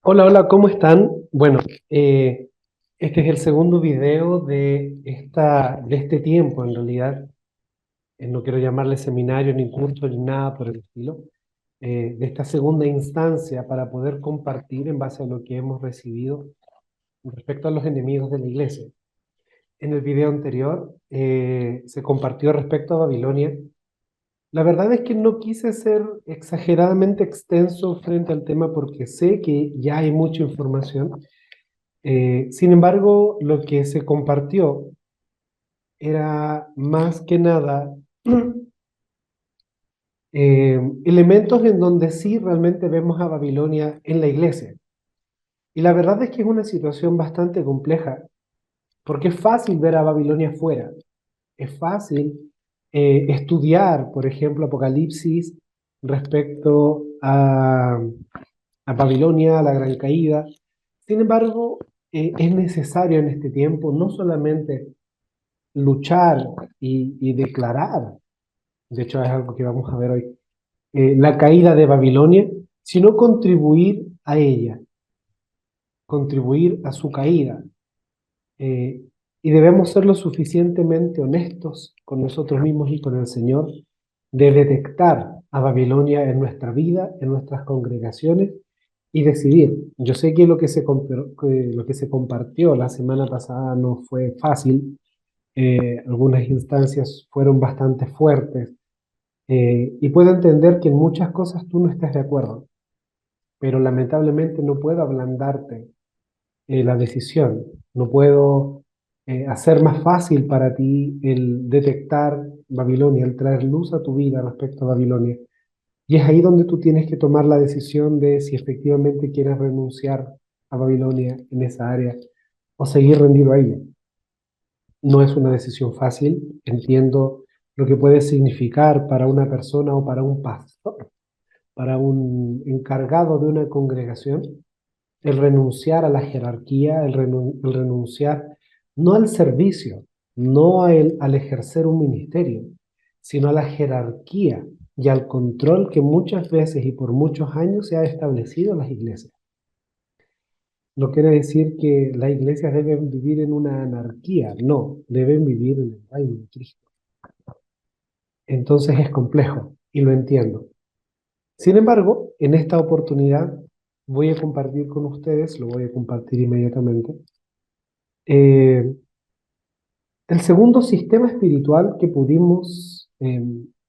Hola, hola, ¿cómo están? Bueno, este es el segundo video de este tiempo, en realidad. No quiero llamarle seminario, ni curso, ni nada por el estilo. De esta segunda instancia para poder compartir en base a lo que hemos recibido respecto a los enemigos de la iglesia. En el video anterior se compartió respecto a Babilonia. La verdad es que no quise ser exageradamente extenso frente al tema porque sé que ya hay mucha información. Sin embargo, lo que se compartió era más que nada elementos en donde sí realmente vemos a Babilonia en la iglesia. Y la verdad es que es una situación bastante compleja, porque es fácil ver a Babilonia afuera. Es fácil estudiar, por ejemplo, Apocalipsis respecto a Babilonia, a la gran caída. Sin embargo, es necesario en este tiempo no solamente luchar y declarar, de hecho es algo que vamos a ver hoy, la caída de Babilonia, sino contribuir a ella, contribuir a su caída. Eh, y debemos ser lo suficientemente honestos con nosotros mismos y con el Señor de detectar a Babilonia en nuestra vida, en nuestras congregaciones y decidir. Yo sé que lo que se compartió la semana pasada no fue fácil. Algunas instancias fueron bastante fuertes, y puedo entender que en muchas cosas tú no estés de acuerdo, pero lamentablemente no puedo ablandarte la decisión, no puedo hacer más fácil para ti el detectar Babilonia, el traer luz a tu vida respecto a Babilonia. Y es ahí donde tú tienes que tomar la decisión de si efectivamente quieres renunciar a Babilonia en esa área o seguir rendido a ella. No es una decisión fácil, entiendo lo que puede significar para una persona o para un pastor, para un encargado de una congregación, el renunciar a la jerarquía, el renunciar no al servicio, no al ejercer un ministerio, sino a la jerarquía y al control que muchas veces y por muchos años se ha establecido en las iglesias. No quiere decir que las iglesias deben vivir en una anarquía, no, deben vivir en el reino de Cristo. Entonces es complejo y lo entiendo. Sin embargo, en esta oportunidad voy a compartir con ustedes, lo voy a compartir inmediatamente, eh, el segundo sistema espiritual que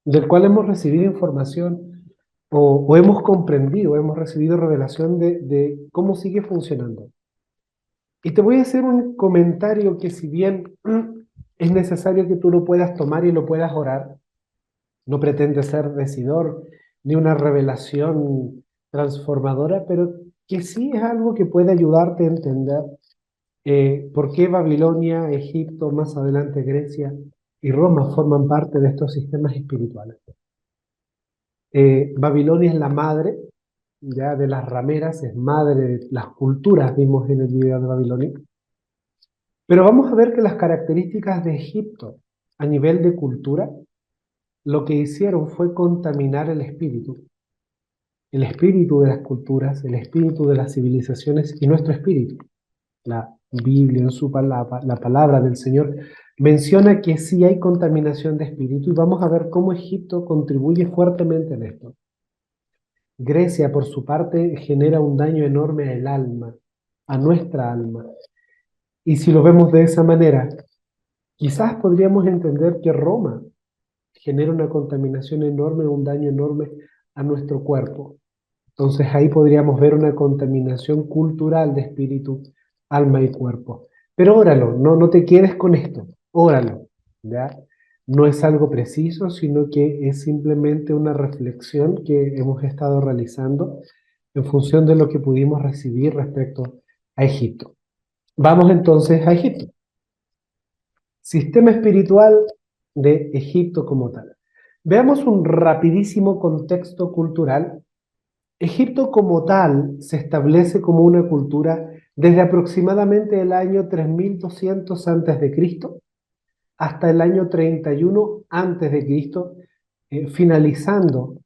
del cual hemos recibido información o hemos comprendido, hemos recibido revelación de cómo sigue funcionando. Y te voy a hacer un comentario que si bien es necesario que tú lo puedas tomar y lo puedas orar, no pretende ser decidor ni una revelación transformadora, pero que sí es algo que puede ayudarte a entender por qué Babilonia, Egipto, más adelante Grecia y Roma forman parte de estos sistemas espirituales. Babilonia es la madre ya de las rameras, es madre de las culturas, vimos en el video de Babilonia. Pero vamos a ver que las características de Egipto a nivel de cultura, lo que hicieron fue contaminar el espíritu de las culturas, el espíritu de las civilizaciones y nuestro espíritu. La Biblia en su palabra, la palabra del Señor, menciona que sí hay contaminación de espíritu y vamos a ver cómo Egipto contribuye fuertemente en esto. Grecia, por su parte, genera un daño enorme al alma, a nuestra alma. Y si lo vemos de esa manera, quizás podríamos entender que Roma genera una contaminación enorme, un daño enorme a nuestro cuerpo. Entonces ahí podríamos ver una contaminación cultural de espíritu, alma y cuerpo. Pero óralo, no te quedes con esto, óralo, ¿ya? No es algo preciso, sino que es simplemente una reflexión que hemos estado realizando en función de lo que pudimos recibir respecto a Egipto. Vamos entonces a Egipto. Sistema espiritual de Egipto como tal. Veamos un rapidísimo contexto cultural. Egipto como tal se establece como una cultura desde aproximadamente el año 3200 antes de Cristo hasta el año 31 antes de Cristo, finalizando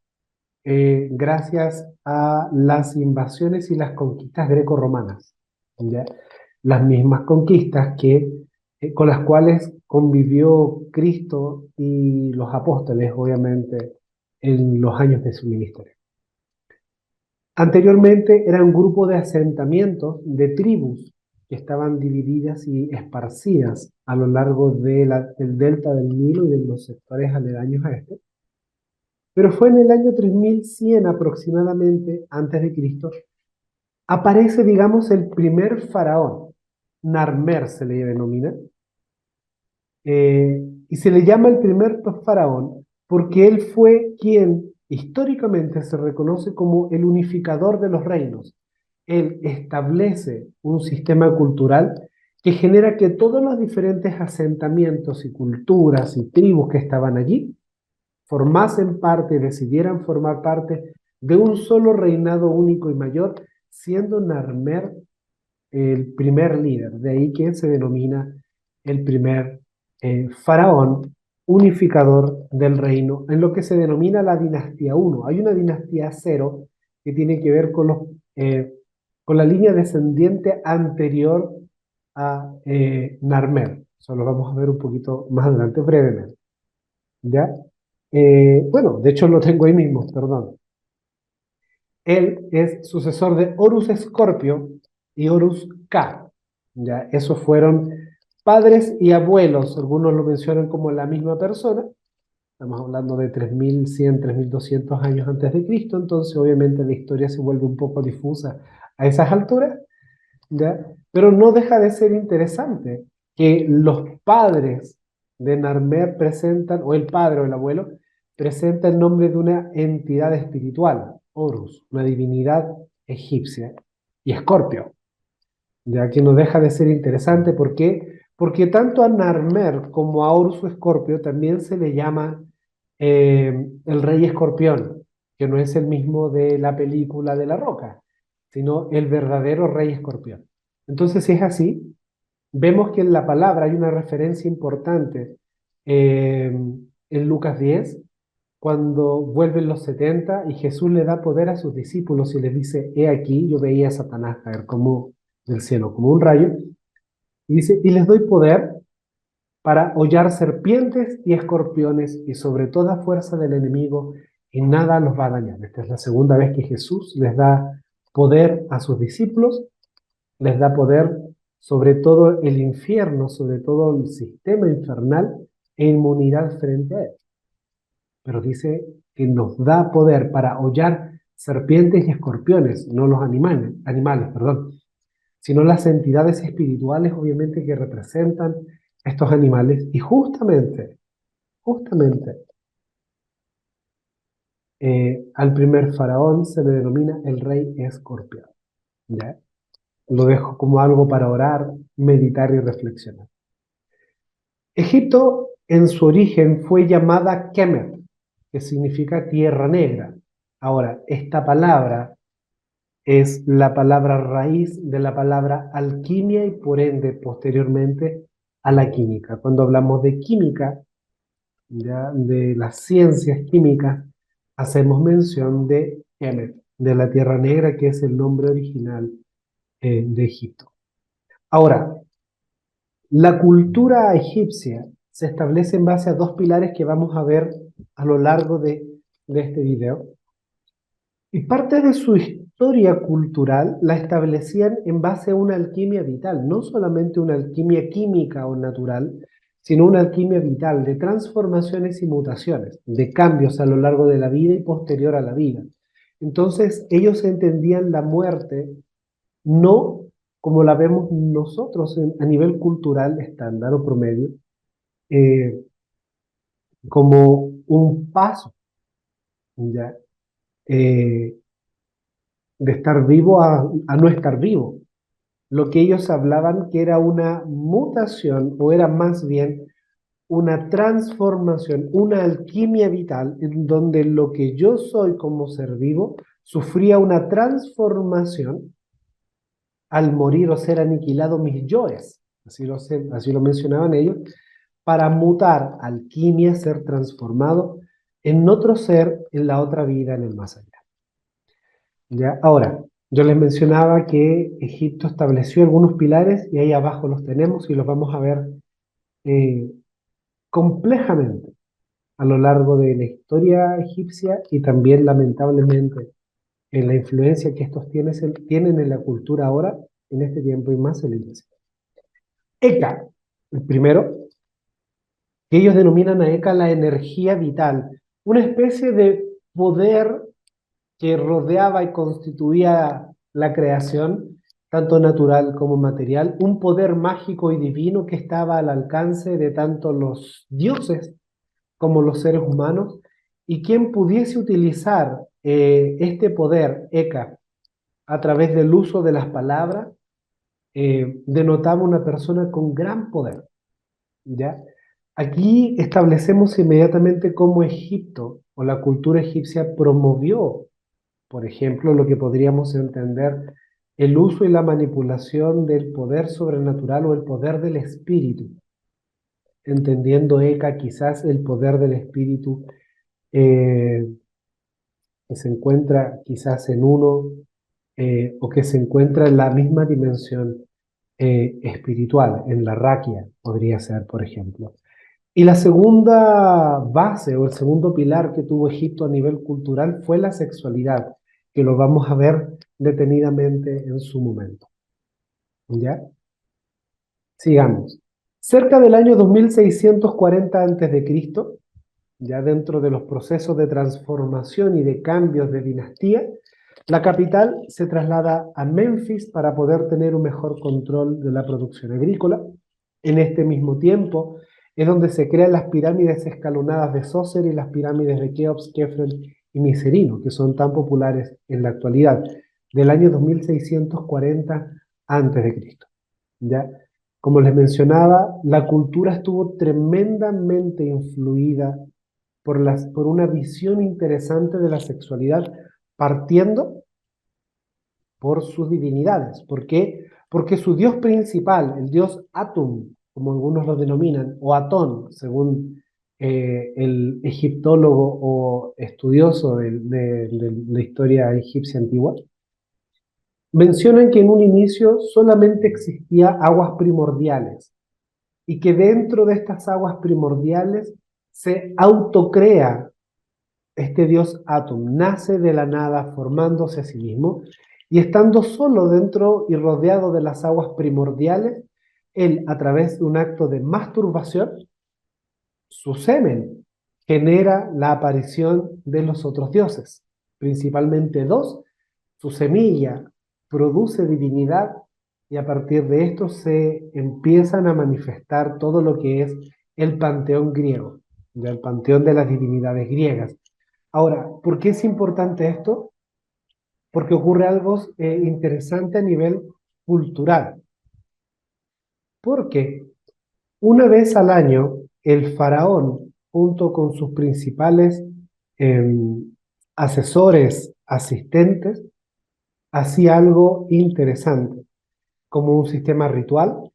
gracias a las invasiones y las conquistas grecorromanas, ¿ya? Las mismas conquistas con las cuales convivió Cristo y los apóstoles, obviamente, en los años de su ministerio. Anteriormente era un grupo de asentamientos, de tribus, que estaban divididas y esparcidas a lo largo del delta del Nilo y de los sectores aledaños a este. Pero fue en el año 3100 aproximadamente, antes de Cristo, aparece, digamos, el primer faraón. Narmer se le denomina, y se le llama el primer faraón porque él fue quien históricamente se reconoce como el unificador de los reinos. Él establece un sistema cultural que genera que todos los diferentes asentamientos y culturas y tribus que estaban allí formasen parte, decidieran formar parte de un solo reinado único y mayor, siendo Narmer el primer líder. De ahí que se denomina el primer faraón unificador del reino, en lo que se denomina la dinastía 1. Hay una dinastía 0 que tiene que ver con la línea descendiente anterior a Narmer. Eso lo vamos a ver un poquito más adelante, brevemente. ¿Ya? Bueno, de hecho lo tengo ahí mismo, perdón. Él es sucesor de Horus Escorpio y Horus K. ¿Ya? Esos fueron padres y abuelos, algunos lo mencionan como la misma persona. Estamos hablando de 3100, 3200 años antes de Cristo, entonces obviamente la historia se vuelve un poco difusa a esas alturas, ¿ya? Pero no deja de ser interesante que los padres de Narmer presentan, o el padre o el abuelo, presenta el nombre de una entidad espiritual, Horus, una divinidad egipcia, y Escorpio, ya que no deja de ser interesante. ¿Por qué? Porque tanto a Narmer como a Horus o Escorpio también se le llama el rey escorpión, que no es el mismo de la película de La Roca, sino el verdadero rey escorpión. Entonces, si es así, vemos que en la palabra hay una referencia importante en Lucas 10, cuando vuelven los 70 y Jesús le da poder a sus discípulos y les dice, he aquí, yo veía a Satanás caer como del cielo, como un rayo, y dice, y les doy poder para hollar serpientes y escorpiones y sobre toda fuerza del enemigo y nada los va a dañar. Esta es la segunda vez que Jesús les da poder a sus discípulos, les da poder sobre todo el infierno, sobre todo el sistema infernal e inmunidad frente a él. Pero dice que nos da poder para hollar serpientes y escorpiones, no los animales, perdón, sino las entidades espirituales, obviamente, que representan estos animales. Y justamente, al primer faraón se le denomina el rey escorpión. ¿Ya? Lo dejo como algo para orar, meditar y reflexionar. Egipto en su origen fue llamada Kemet, que significa tierra negra. Ahora, esta palabra es la palabra raíz de la palabra alquimia y por ende posteriormente a la química. Cuando hablamos de química, ya de las ciencias químicas, hacemos mención de Kemet, de la Tierra Negra, que es el nombre original de Egipto. Ahora, la cultura egipcia se establece en base a dos pilares que vamos a ver a lo largo de este video. Y parte de su historia cultural la establecían en base a una alquimia vital, no solamente una alquimia química o natural, sino una alquimia vital de transformaciones y mutaciones, de cambios a lo largo de la vida y posterior a la vida. Entonces, ellos entendían la muerte no como la vemos nosotros a nivel cultural estándar o promedio, eh, como un paso, ¿ya? Eh, de estar vivo a no estar vivo. Lo que ellos hablaban que era una mutación o era más bien una transformación, una alquimia vital en donde lo que yo soy como ser vivo sufría una transformación al morir o ser aniquilado mis yoes, así lo mencionaban ellos, para mutar, alquimia, ser transformado en otro ser, en la otra vida, en el más allá. ¿Ya? Ahora, yo les mencionaba que Egipto estableció algunos pilares y ahí abajo los tenemos y los vamos a ver eh, complejamente a lo largo de la historia egipcia y también lamentablemente en la influencia que estos tienen en la cultura ahora, en este tiempo y más en la iglesia. Eka, el primero, que ellos denominan a Eka la energía vital, una especie de poder que rodeaba y constituía la creación, tanto natural como material, un poder mágico y divino que estaba al alcance de tanto los dioses como los seres humanos, y quien pudiese utilizar este poder, Eka, a través del uso de las palabras, denotaba una persona con gran poder, ¿ya? Aquí establecemos inmediatamente cómo Egipto o la cultura egipcia promovió, por ejemplo, lo que podríamos entender el uso y la manipulación del poder sobrenatural o el poder del espíritu, entendiendo Eka quizás el poder del espíritu eh, que se encuentra quizás en uno o que se encuentra en la misma dimensión espiritual, en la raquia, podría ser, por ejemplo. Y la segunda base o el segundo pilar que tuvo Egipto a nivel cultural fue la sexualidad, que lo vamos a ver detenidamente en su momento. ¿Ya? Sigamos. Cerca del año 2640 a.C., ya dentro de los procesos de transformación y de cambios de dinastía, la capital se traslada a Memphis para poder tener un mejor control de la producción agrícola. En este mismo tiempo es donde se crean las pirámides escalonadas de Sócer y las pirámides de Keops, Kefren y Miserino, que son tan populares en la actualidad, del año 2640 a.C. ¿Ya? Como les mencionaba, la cultura estuvo tremendamente influida por una visión interesante de la sexualidad, partiendo por sus divinidades. ¿Por qué? Porque su dios principal, el dios Atum, como algunos lo denominan, o Atón, según el egiptólogo o estudioso de la historia egipcia antigua, mencionan que en un inicio solamente existía aguas primordiales y que dentro de estas aguas primordiales se autocrea este dios Atum, nace de la nada formándose a sí mismo y estando solo dentro y rodeado de las aguas primordiales, él a través de un acto de masturbación, su semen genera la aparición de los otros dioses, principalmente dos, su semilla produce divinidad y a partir de esto se empiezan a manifestar todo lo que es el panteón griego, ya el panteón de las divinidades griegas. Ahora, ¿por qué es importante esto? Porque ocurre algo interesante a nivel cultural. Porque una vez al año, el faraón, junto con sus principales eh, asesores, asistentes, hacía algo interesante, como un sistema ritual.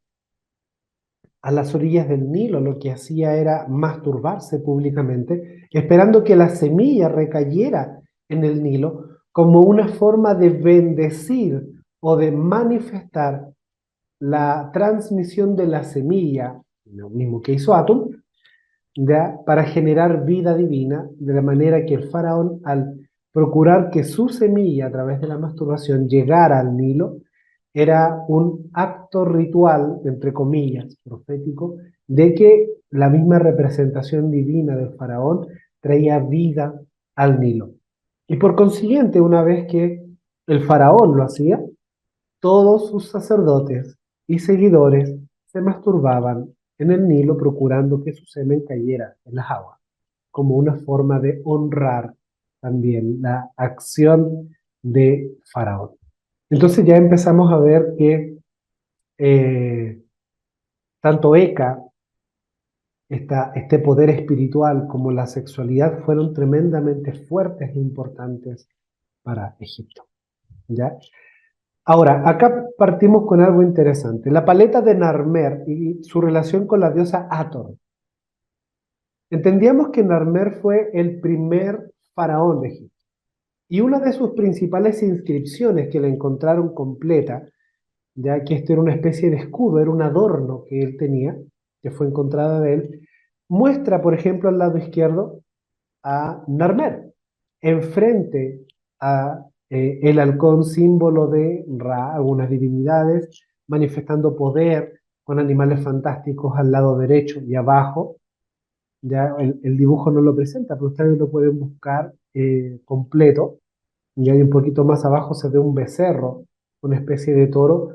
A las orillas del Nilo lo que hacía era masturbarse públicamente, esperando que la semilla recayera en el Nilo como una forma de bendecir o de manifestar la transmisión de la semilla, lo mismo que hizo Atum, ¿ya? Para generar vida divina, de la manera que el faraón, al procurar que su semilla a través de la masturbación llegara al Nilo, era un acto ritual, entre comillas, profético, de que la misma representación divina del faraón traía vida al Nilo. Y por consiguiente, una vez que el faraón lo hacía, todos sus sacerdotes y seguidores se masturbaban en el Nilo procurando que su semen cayera en las aguas, como una forma de honrar también la acción de Faraón. Entonces ya empezamos a ver que eh, tanto Eka, este poder espiritual, como la sexualidad fueron tremendamente fuertes e importantes para Egipto. ¿Ya? Ahora, acá partimos con algo interesante. La paleta de Narmer y su relación con la diosa Hathor. Entendíamos que Narmer fue el primer faraón de Egipto. Y una de sus principales inscripciones que la encontraron completa, ya que esto era una especie de escudo, era un adorno que él tenía, que fue encontrada de él, muestra, por ejemplo, al lado izquierdo a Narmer, enfrente a el halcón símbolo de Ra, algunas divinidades, manifestando poder con animales fantásticos al lado derecho y abajo. Ya el dibujo no lo presenta, pero ustedes lo pueden buscar completo. Y ahí un poquito más abajo se ve un becerro, una especie de toro,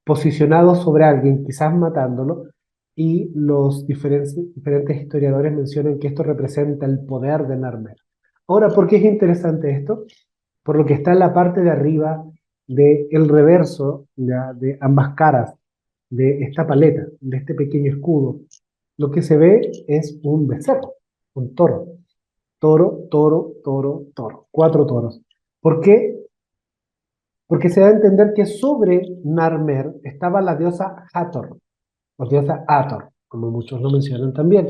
posicionado sobre alguien, quizás matándolo, y los diferentes historiadores mencionan que esto representa el poder de Narmer. Ahora, ¿por qué es interesante esto? Por lo que está en la parte de arriba del reverso, ya, de ambas caras de esta paleta, de este pequeño escudo. Lo que se ve es un becerro, un toro. Toro, toro, toro, toro. Cuatro toros. ¿Por qué? Porque se da a entender que sobre Narmer estaba la diosa Hathor, o diosa Hathor, como muchos lo mencionan también.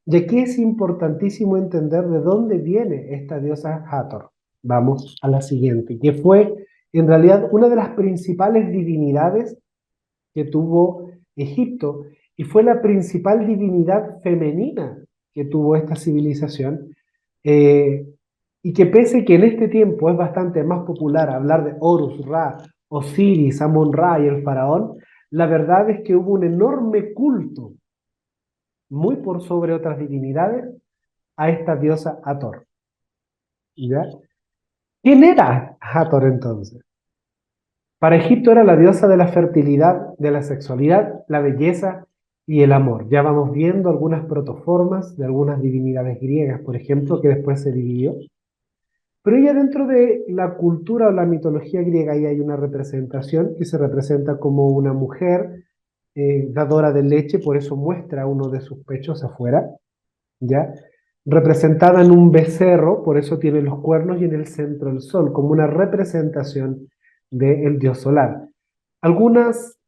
Y aquí es importantísimo entender de dónde viene esta diosa Hathor. Vamos a la siguiente, que fue en realidad una de las principales divinidades que tuvo Egipto y fue la principal divinidad femenina que tuvo esta civilización. eh, y que pese que en este tiempo es bastante más popular hablar de Horus, Ra, Osiris, Amon-Ra y el faraón, la verdad es que hubo un enorme culto, muy por sobre otras divinidades, a esta diosa Hathor. ¿Ya? ¿Quién era Hathor entonces? Para Egipto era la diosa de la fertilidad, de la sexualidad, la belleza y el amor. Ya vamos viendo algunas protoformas de algunas divinidades griegas, por ejemplo, que después se dividió. Pero ella dentro de la cultura o la mitología griega, ahí hay una representación que se representa como una mujer dadora de leche, por eso muestra uno de sus pechos afuera, ¿ya? Representada en un becerro, por eso tiene los cuernos y en el centro el sol, como una representación del dios solar. Algunas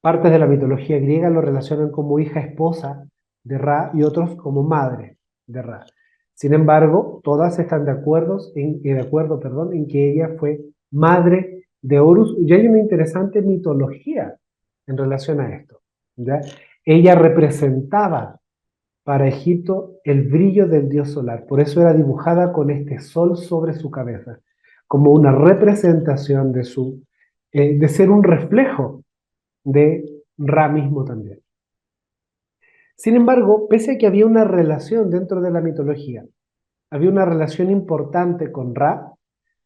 partes de la mitología griega lo relacionan como hija esposa de Ra y otros como madre de Ra. Sin embargo, todas están de acuerdo, perdón, en que ella fue madre de Horus y hay una interesante mitología en relación a esto. ¿Ya? Ella representaba para Egipto el brillo del dios solar, por eso era dibujada con este sol sobre su cabeza, como una representación de ser un reflejo de Ra mismo también. Sin embargo, pese a que había una relación dentro de la mitología, había una relación importante con Ra,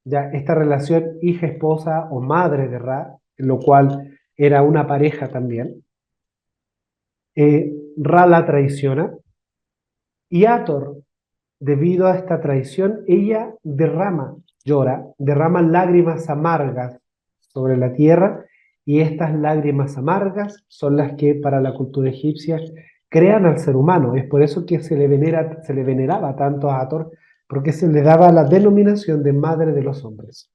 ya esta relación hija-esposa o madre de Ra, lo cual era una pareja también, Ra la traiciona y Hathor, debido a esta traición, ella llora, derrama lágrimas amargas sobre la tierra y estas lágrimas amargas son las que para la cultura egipcia crean al ser humano. Es por eso que se le veneraba tanto a Hathor, porque se le daba la denominación de madre de los hombres.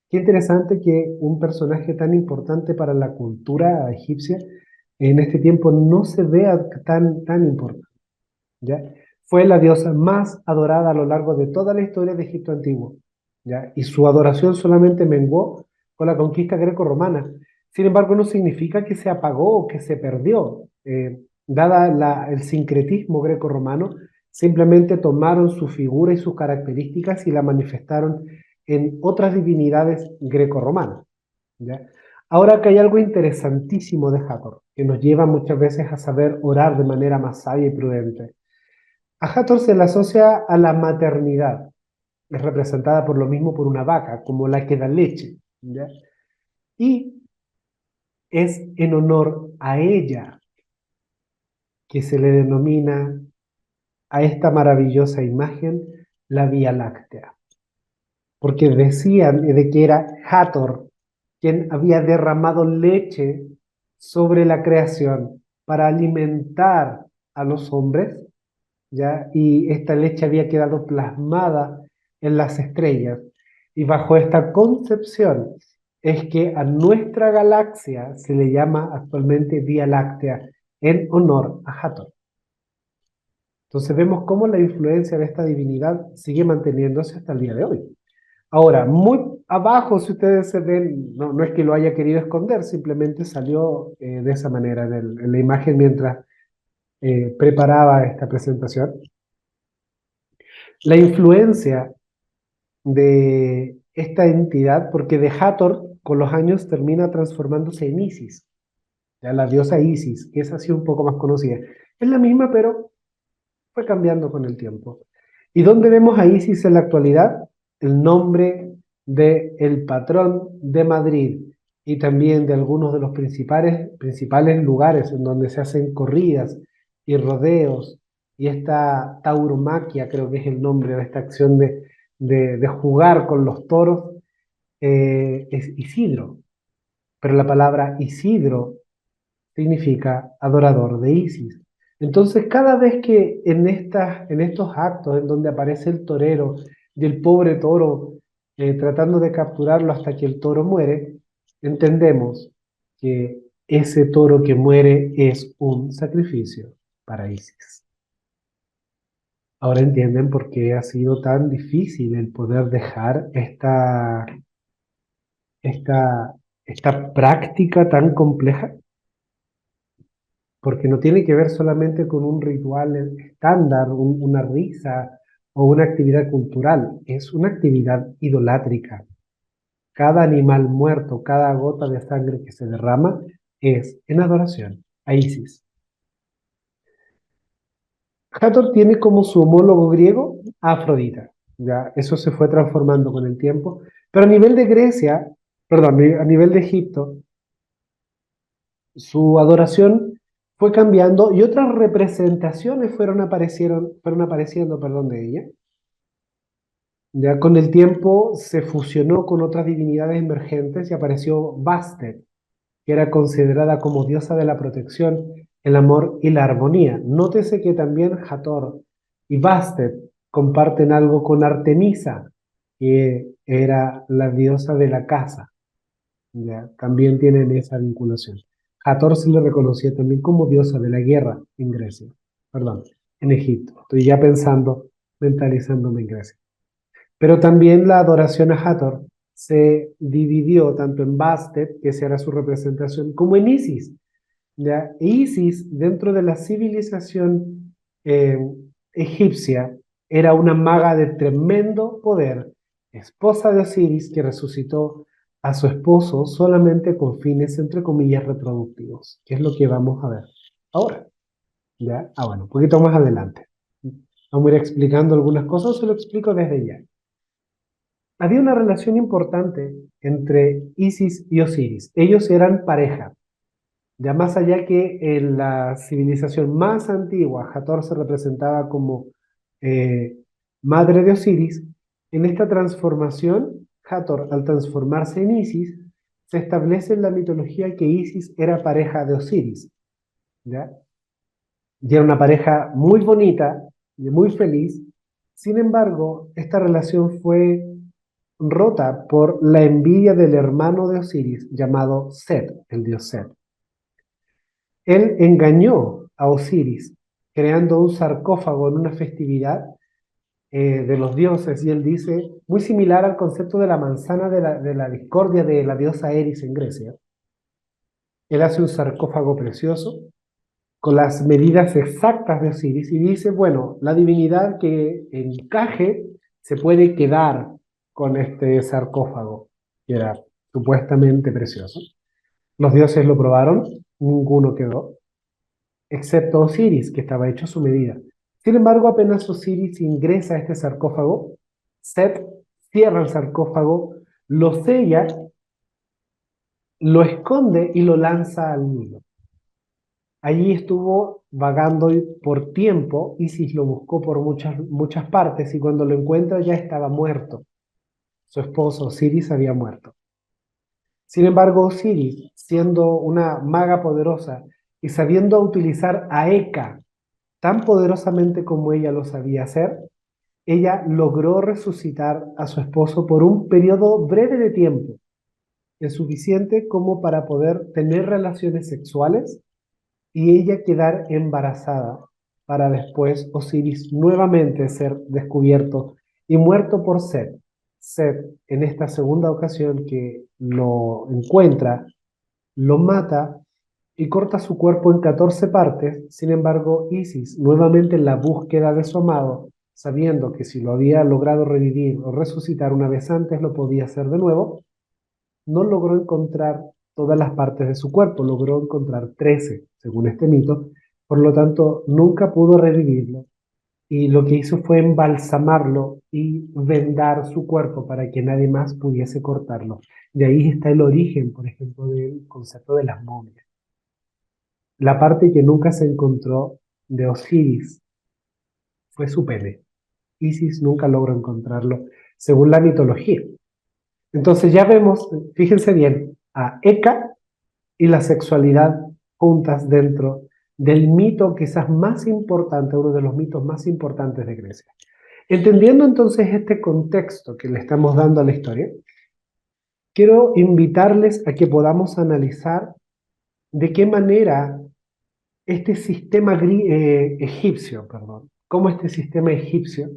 Qué interesante que un personaje tan importante para la cultura egipcia en este tiempo no se vea tan importante. ¿Ya? Fue la diosa más adorada a lo largo de toda la historia de Egipto antiguo, ¿ya? Y su adoración solamente menguó con la conquista greco-romana. Sin embargo, no significa que se apagó o que se perdió. Dada el sincretismo greco-romano, simplemente tomaron su figura y sus características y la manifestaron en otras divinidades greco-romanas, ¿ya? Ahora que hay algo interesantísimo de Hathor, que nos lleva muchas veces a saber orar de manera más sabia y prudente. A Hathor se le asocia a la maternidad, es representada por lo mismo por una vaca, como la que da leche, ¿ya? Y es en honor a ella que se le denomina a esta maravillosa imagen la Vía Láctea, porque decían de que era Hathor quien había derramado leche sobre la creación para alimentar a los hombres, ¿ya? Y esta leche había quedado plasmada en las estrellas. Y bajo esta concepción es que a nuestra galaxia se le llama actualmente Vía Láctea en honor a Hathor. Entonces vemos cómo la influencia de esta divinidad sigue manteniéndose hasta el día de hoy. Ahora, muy abajo, si ustedes se ven, no, no es que lo haya querido esconder, simplemente salió de esa manera en la imagen mientras preparaba esta presentación. La influencia de esta entidad, porque de Hathor con los años termina transformándose en Isis, ya la diosa Isis, que es así un poco más conocida. Es la misma, pero fue cambiando con el tiempo. ¿Y dónde vemos a Isis en la actualidad? El nombre del patrón de Madrid y también de algunos de los principales lugares en donde se hacen corridas y rodeos, y esta tauromaquia, creo que es el nombre de esta acción de jugar con los toros, es Isidro. Pero la palabra Isidro significa adorador de Isis. Entonces, cada vez que en estos actos en donde aparece el torero y el pobre toro tratando de capturarlo hasta que el toro muere, entendemos que ese toro que muere es un sacrificio para Isis. Ahora entienden por qué ha sido tan difícil el poder dejar esta, esta práctica tan compleja, porque no tiene que ver solamente con un ritual estándar, una risa o una actividad cultural, es una actividad idolátrica. Cada animal muerto, cada gota de sangre que se derrama es en adoración a Isis. Hathor tiene como su homólogo griego a Afrodita, ya eso se fue transformando con el tiempo, pero a nivel de Grecia, perdón, a nivel de Egipto, su adoración fue cambiando y otras representaciones fueron apareciendo, perdón, de ella. Ya con el tiempo se fusionó con otras divinidades emergentes y apareció Bastet, que era considerada como diosa de la protección, el amor y la armonía. Nótese que también Hathor y Bastet comparten algo con Artemisa, que era la diosa de la casa. Ya, también tienen esa vinculación. Hathor se le reconocía también como diosa de la guerra en Grecia, perdón, en Egipto. Estoy ya pensando, mentalizándome en Grecia. Pero también la adoración a Hathor se dividió tanto en Bastet, que esa era su representación, como en Isis. ¿Ya? E Isis, dentro de la civilización eh, egipcia, era una maga de tremendo poder, esposa de Osiris, que resucitó a su esposo solamente con fines, entre comillas, reproductivos, que es lo que vamos a ver ahora. ¿Ya? Bueno, un poquito más adelante. Vamos a ir explicando algunas cosas, se lo explico desde ya. Había una relación importante entre Isis y Osiris. Ellos eran pareja. Ya más allá que en la civilización más antigua, Hathor se representaba como eh, madre de Osiris, en esta transformación, Hathor, al transformarse en Isis, se establece en la mitología que Isis era pareja de Osiris, ¿ya? Y era una pareja muy bonita y muy feliz. Sin embargo, esta relación fue rota por la envidia del hermano de Osiris, llamado Set, el dios Set. Él engañó a Osiris creando un sarcófago en una festividad de los dioses, y él dice, muy similar al concepto de la manzana de la discordia de la diosa Eris en Grecia. Él hace un sarcófago precioso con las medidas exactas de Osiris y dice, bueno, la divinidad que encaje se puede quedar con este sarcófago, que era supuestamente precioso. Los dioses lo probaron, ninguno quedó, excepto Osiris, que estaba hecho a su medida. Sin embargo, apenas Osiris ingresa a este sarcófago, Set cierra el sarcófago, lo sella, lo esconde y lo lanza al Nilo. Allí estuvo vagando por tiempo, Isis lo buscó por muchas partes y cuando lo encuentra ya estaba muerto. Su esposo Osiris había muerto. Sin embargo, Osiris, siendo una maga poderosa y sabiendo utilizar a Heka tan poderosamente como ella lo sabía hacer, ella logró resucitar a su esposo por un periodo breve de tiempo, es suficiente como para poder tener relaciones sexuales y ella quedar embarazada para después Osiris nuevamente ser descubierto y muerto por Set. Set, en esta segunda ocasión que lo encuentra, lo mata y corta su cuerpo en 14 partes. Sin embargo, Isis, nuevamente en la búsqueda de su amado, sabiendo que si lo había logrado revivir o resucitar una vez antes, lo podía hacer de nuevo, no logró encontrar todas las partes de su cuerpo, logró encontrar 13, según este mito, por lo tanto, nunca pudo revivirlo. Y lo que hizo fue embalsamarlo y vendar su cuerpo para que nadie más pudiese cortarlo. De ahí está el origen, por ejemplo, del concepto de las momias. La parte que nunca se encontró de Osiris fue su pene. Isis nunca logró encontrarlo, según la mitología. Entonces ya vemos, fíjense bien, a Heka y la sexualidad juntas dentro del mito quizás más importante, uno de los mitos más importantes de Grecia. Entendiendo entonces este contexto que le estamos dando a la historia, quiero invitarles a que podamos analizar de qué manera este sistema egipcio, perdón, cómo este sistema egipcio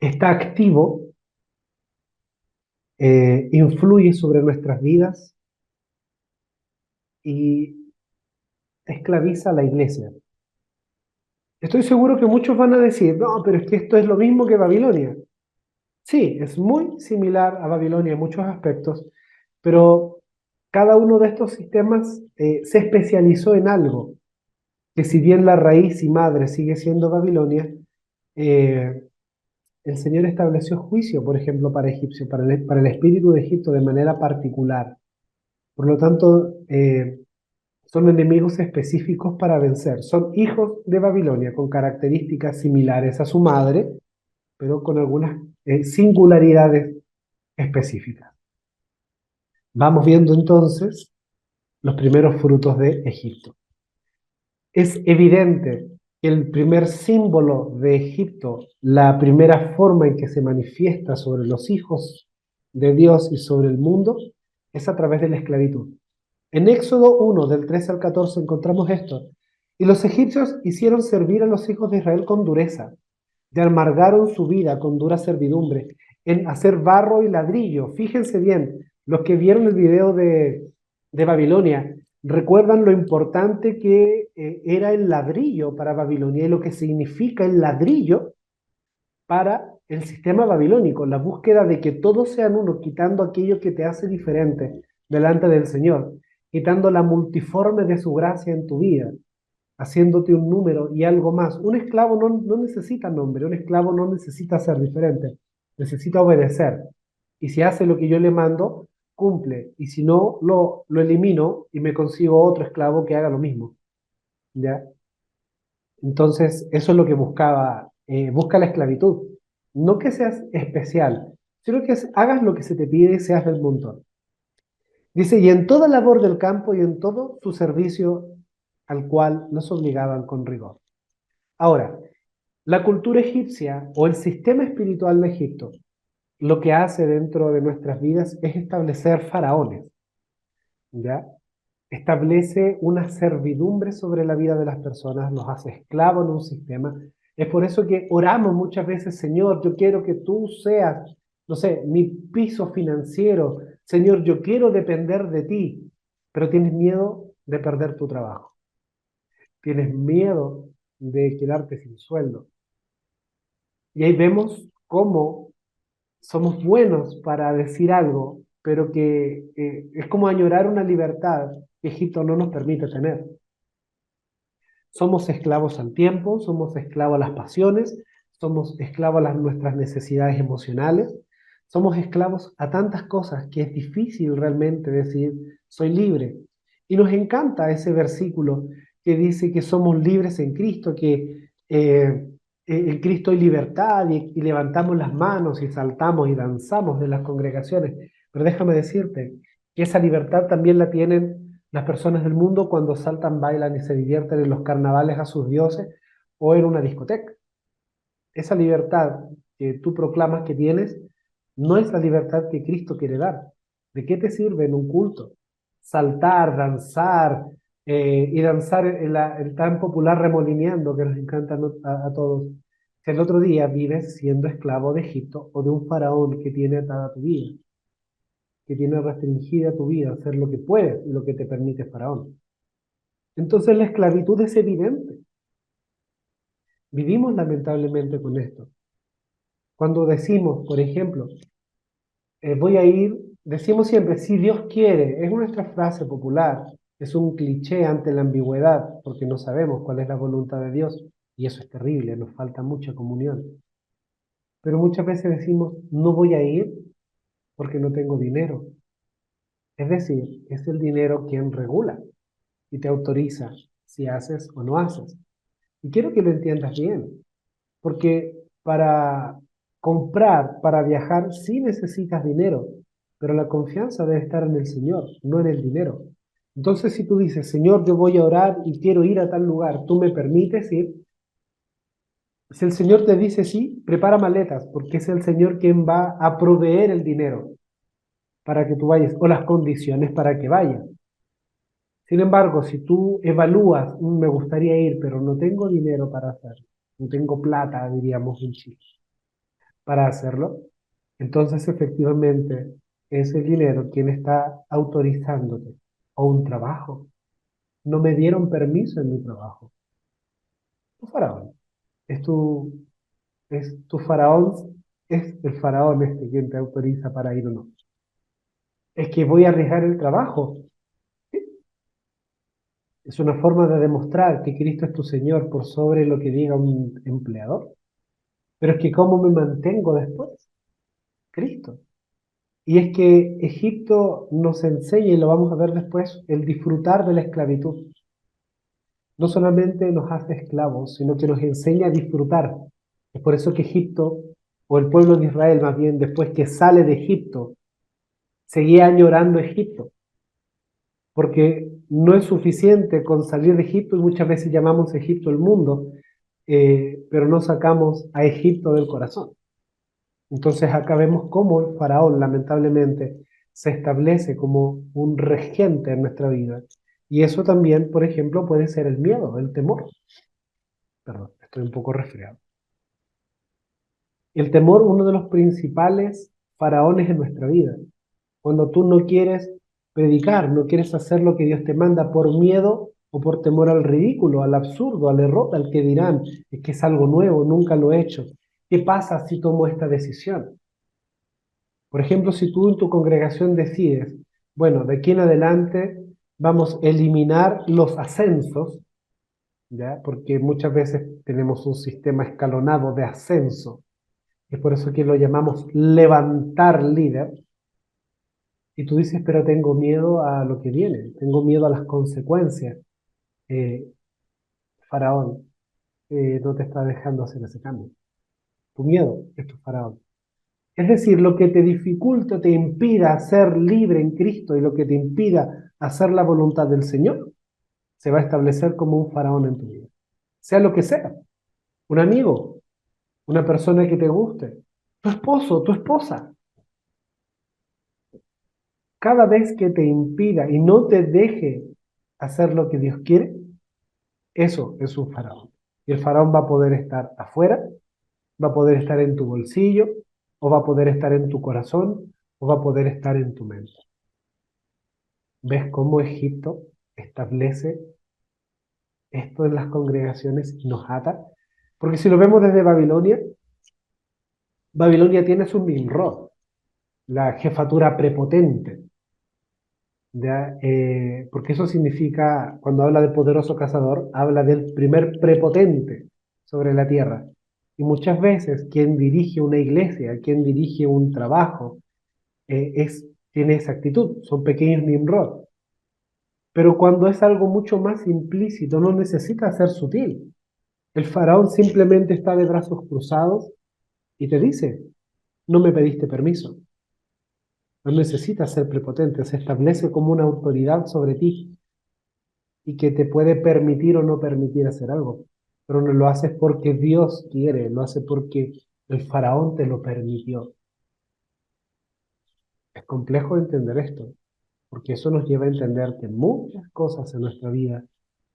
está activo, influye sobre nuestras vidas y esclaviza a la iglesia. Estoy seguro que muchos van a decir, no, pero es que esto es lo mismo que Babilonia. Sí, es muy similar a Babilonia en muchos aspectos, pero cada uno de estos sistemas se especializó en algo, que si bien la raíz y madre sigue siendo Babilonia, eh, el Señor estableció juicio, por ejemplo, para Egipcio, para el espíritu de Egipto de manera particular. Por lo tanto, son enemigos específicos para vencer. Son hijos de Babilonia con características similares a su madre, pero con algunas singularidades específicas. Vamos viendo entonces los primeros frutos de Egipto. Es evidente que el primer símbolo de Egipto, la primera forma en que se manifiesta sobre los hijos de Dios y sobre el mundo, es a través de la esclavitud. En Éxodo 1, del 13 al 14, encontramos esto. Y los egipcios hicieron servir a los hijos de Israel con dureza, y amargaron su vida con dura servidumbre, en hacer barro y ladrillo. Fíjense bien, los que vieron el video de Babilonia, recuerdan lo importante que era el ladrillo para Babilonia y lo que significa el ladrillo para el sistema babilónico, la búsqueda de que todos sean uno, quitando aquello que te hace diferente delante del Señor, quitando la multiforme de su gracia en tu vida, haciéndote un número y algo más. Un esclavo no necesita nombre, un esclavo no necesita ser diferente, necesita obedecer. Y si hace lo que yo le mando, cumple. Y si no, lo elimino y me consigo otro esclavo que haga lo mismo. ¿Ya? Entonces, eso es lo que busca la esclavitud. No que seas especial, sino que hagas lo que se te pide y seas del montón. Dice, y en toda labor del campo y en todo su servicio al cual nos obligaban con rigor. Ahora, la cultura egipcia o el sistema espiritual de Egipto, lo que hace dentro de nuestras vidas es establecer faraones, ¿ya? Establece una servidumbre sobre la vida de las personas, los hace esclavos en un sistema. Es por eso que oramos muchas veces, Señor, yo quiero que tú seas, no sé, mi piso financiero. Señor, yo quiero depender de ti, pero tienes miedo de perder tu trabajo. Tienes miedo de quedarte sin sueldo. Y ahí vemos cómo somos buenos para decir algo, pero que es como añorar una libertad que Egipto no nos permite tener. Somos esclavos al tiempo, somos esclavos a las pasiones, somos esclavos a nuestras necesidades emocionales, somos esclavos a tantas cosas que es difícil realmente decir, soy libre. Y nos encanta ese versículo que dice que somos libres en Cristo, que en Cristo hay libertad y levantamos las manos y saltamos y danzamos de las congregaciones. Pero déjame decirte que esa libertad también la tienen las personas del mundo cuando saltan, bailan y se divierten en los carnavales a sus dioses o en una discoteca. Esa libertad que tú proclamas que tienes no es la libertad que Cristo quiere dar. ¿De qué te sirve en un culto? Saltar, danzar, y danzar el tan popular remolineando que nos encanta a todos. Si el otro día vives siendo esclavo de Egipto o de un faraón que tiene atada tu vida, que tiene restringida tu vida, hacer lo que puedes y lo que te permite faraón. Entonces la esclavitud es evidente. Vivimos lamentablemente con esto. Cuando decimos, por ejemplo, voy a ir, decimos siempre, si Dios quiere, es nuestra frase popular, es un cliché ante la ambigüedad, porque no sabemos cuál es la voluntad de Dios, y eso es terrible, nos falta mucha comunión. Pero muchas veces decimos, no voy a ir porque no tengo dinero. Es decir, es el dinero quien regula y te autoriza si haces o no haces. Y quiero que lo entiendas bien, porque para comprar, para viajar, sí necesitas dinero, pero la confianza debe estar en el Señor, no en el dinero. Entonces, si tú dices, Señor, yo voy a orar y quiero ir a tal lugar, ¿tú me permites ir? Si el Señor te dice sí, prepara maletas, porque es el Señor quien va a proveer el dinero para que tú vayas, o las condiciones para que vayas. Sin embargo, si tú evalúas, me gustaría ir, pero no tengo dinero para hacerlo, no tengo plata, diríamos en Chile, para hacerlo, entonces efectivamente es el dinero quien está autorizándote o un trabajo. No me dieron permiso en mi trabajo. Tu faraón. Es tu faraón, es el faraón este quien te autoriza para ir o no. Es que voy a arriesgar el trabajo. Es una forma de demostrar que Cristo es tu Señor por sobre lo que diga un empleador. Pero es que ¿cómo me mantengo después? Cristo. Y es que Egipto nos enseña, y lo vamos a ver después, el disfrutar de la esclavitud. No solamente nos hace esclavos, sino que nos enseña a disfrutar. Es por eso que Egipto, o el pueblo de Israel más bien, después que sale de Egipto, seguía añorando Egipto, porque no es suficiente con salir de Egipto, y muchas veces llamamos Egipto el mundo, pero no sacamos a Egipto del corazón. Entonces acá vemos cómo el faraón, lamentablemente, se establece como un regente en nuestra vida. Y eso también, por ejemplo, puede ser el miedo, el temor. Perdón, estoy un poco resfriado. El temor, uno de los principales faraones en nuestra vida. Cuando tú no quieres predicar, no quieres hacer lo que Dios te manda por miedo o por temor al ridículo, al absurdo, al error, al que dirán, es que es algo nuevo, nunca lo he hecho. ¿Qué pasa si tomo esta decisión? Por ejemplo, si tú en tu congregación decides, bueno, de aquí en adelante vamos a eliminar los ascensos, ¿ya? Porque muchas veces tenemos un sistema escalonado de ascenso, es por eso que lo llamamos levantar líder, y tú dices, pero tengo miedo a lo que viene, tengo miedo a las consecuencias. Eh, Faraón no te está dejando hacer ese cambio. Tu miedo es tu faraón. Es decir, lo que te dificulta, te impida ser libre en Cristo y lo que te impida hacer la voluntad del Señor, se va a establecer como un faraón en tu vida. Sea lo que sea, un amigo, una persona que te guste, tu esposo, tu esposa. Cada vez que te impida y no te deje hacer lo que Dios quiere, eso es un faraón. Y el faraón va a poder estar afuera, va a poder estar en tu bolsillo, o va a poder estar en tu corazón, o va a poder estar en tu mente. ¿Ves cómo Egipto establece esto en las congregaciones y nos ata? Porque si lo vemos desde Babilonia, Babilonia tiene su Nimrod, la jefatura prepotente, ¿ya? Porque eso significa, cuando habla de poderoso cazador, habla del primer prepotente sobre la tierra. Y muchas veces quien dirige una iglesia, quien dirige un trabajo, tiene esa actitud, son pequeños Nimrod. Pero cuando es algo mucho más implícito, no necesita ser sutil. El faraón simplemente está de brazos cruzados y te dice, no me pediste permiso. No necesita ser prepotente, se establece como una autoridad sobre ti y que te puede permitir o no permitir hacer algo. Pero no lo haces porque Dios quiere, lo hace porque el faraón te lo permitió. Es complejo entender esto. porque eso nos lleva a entender que muchas cosas en nuestra vida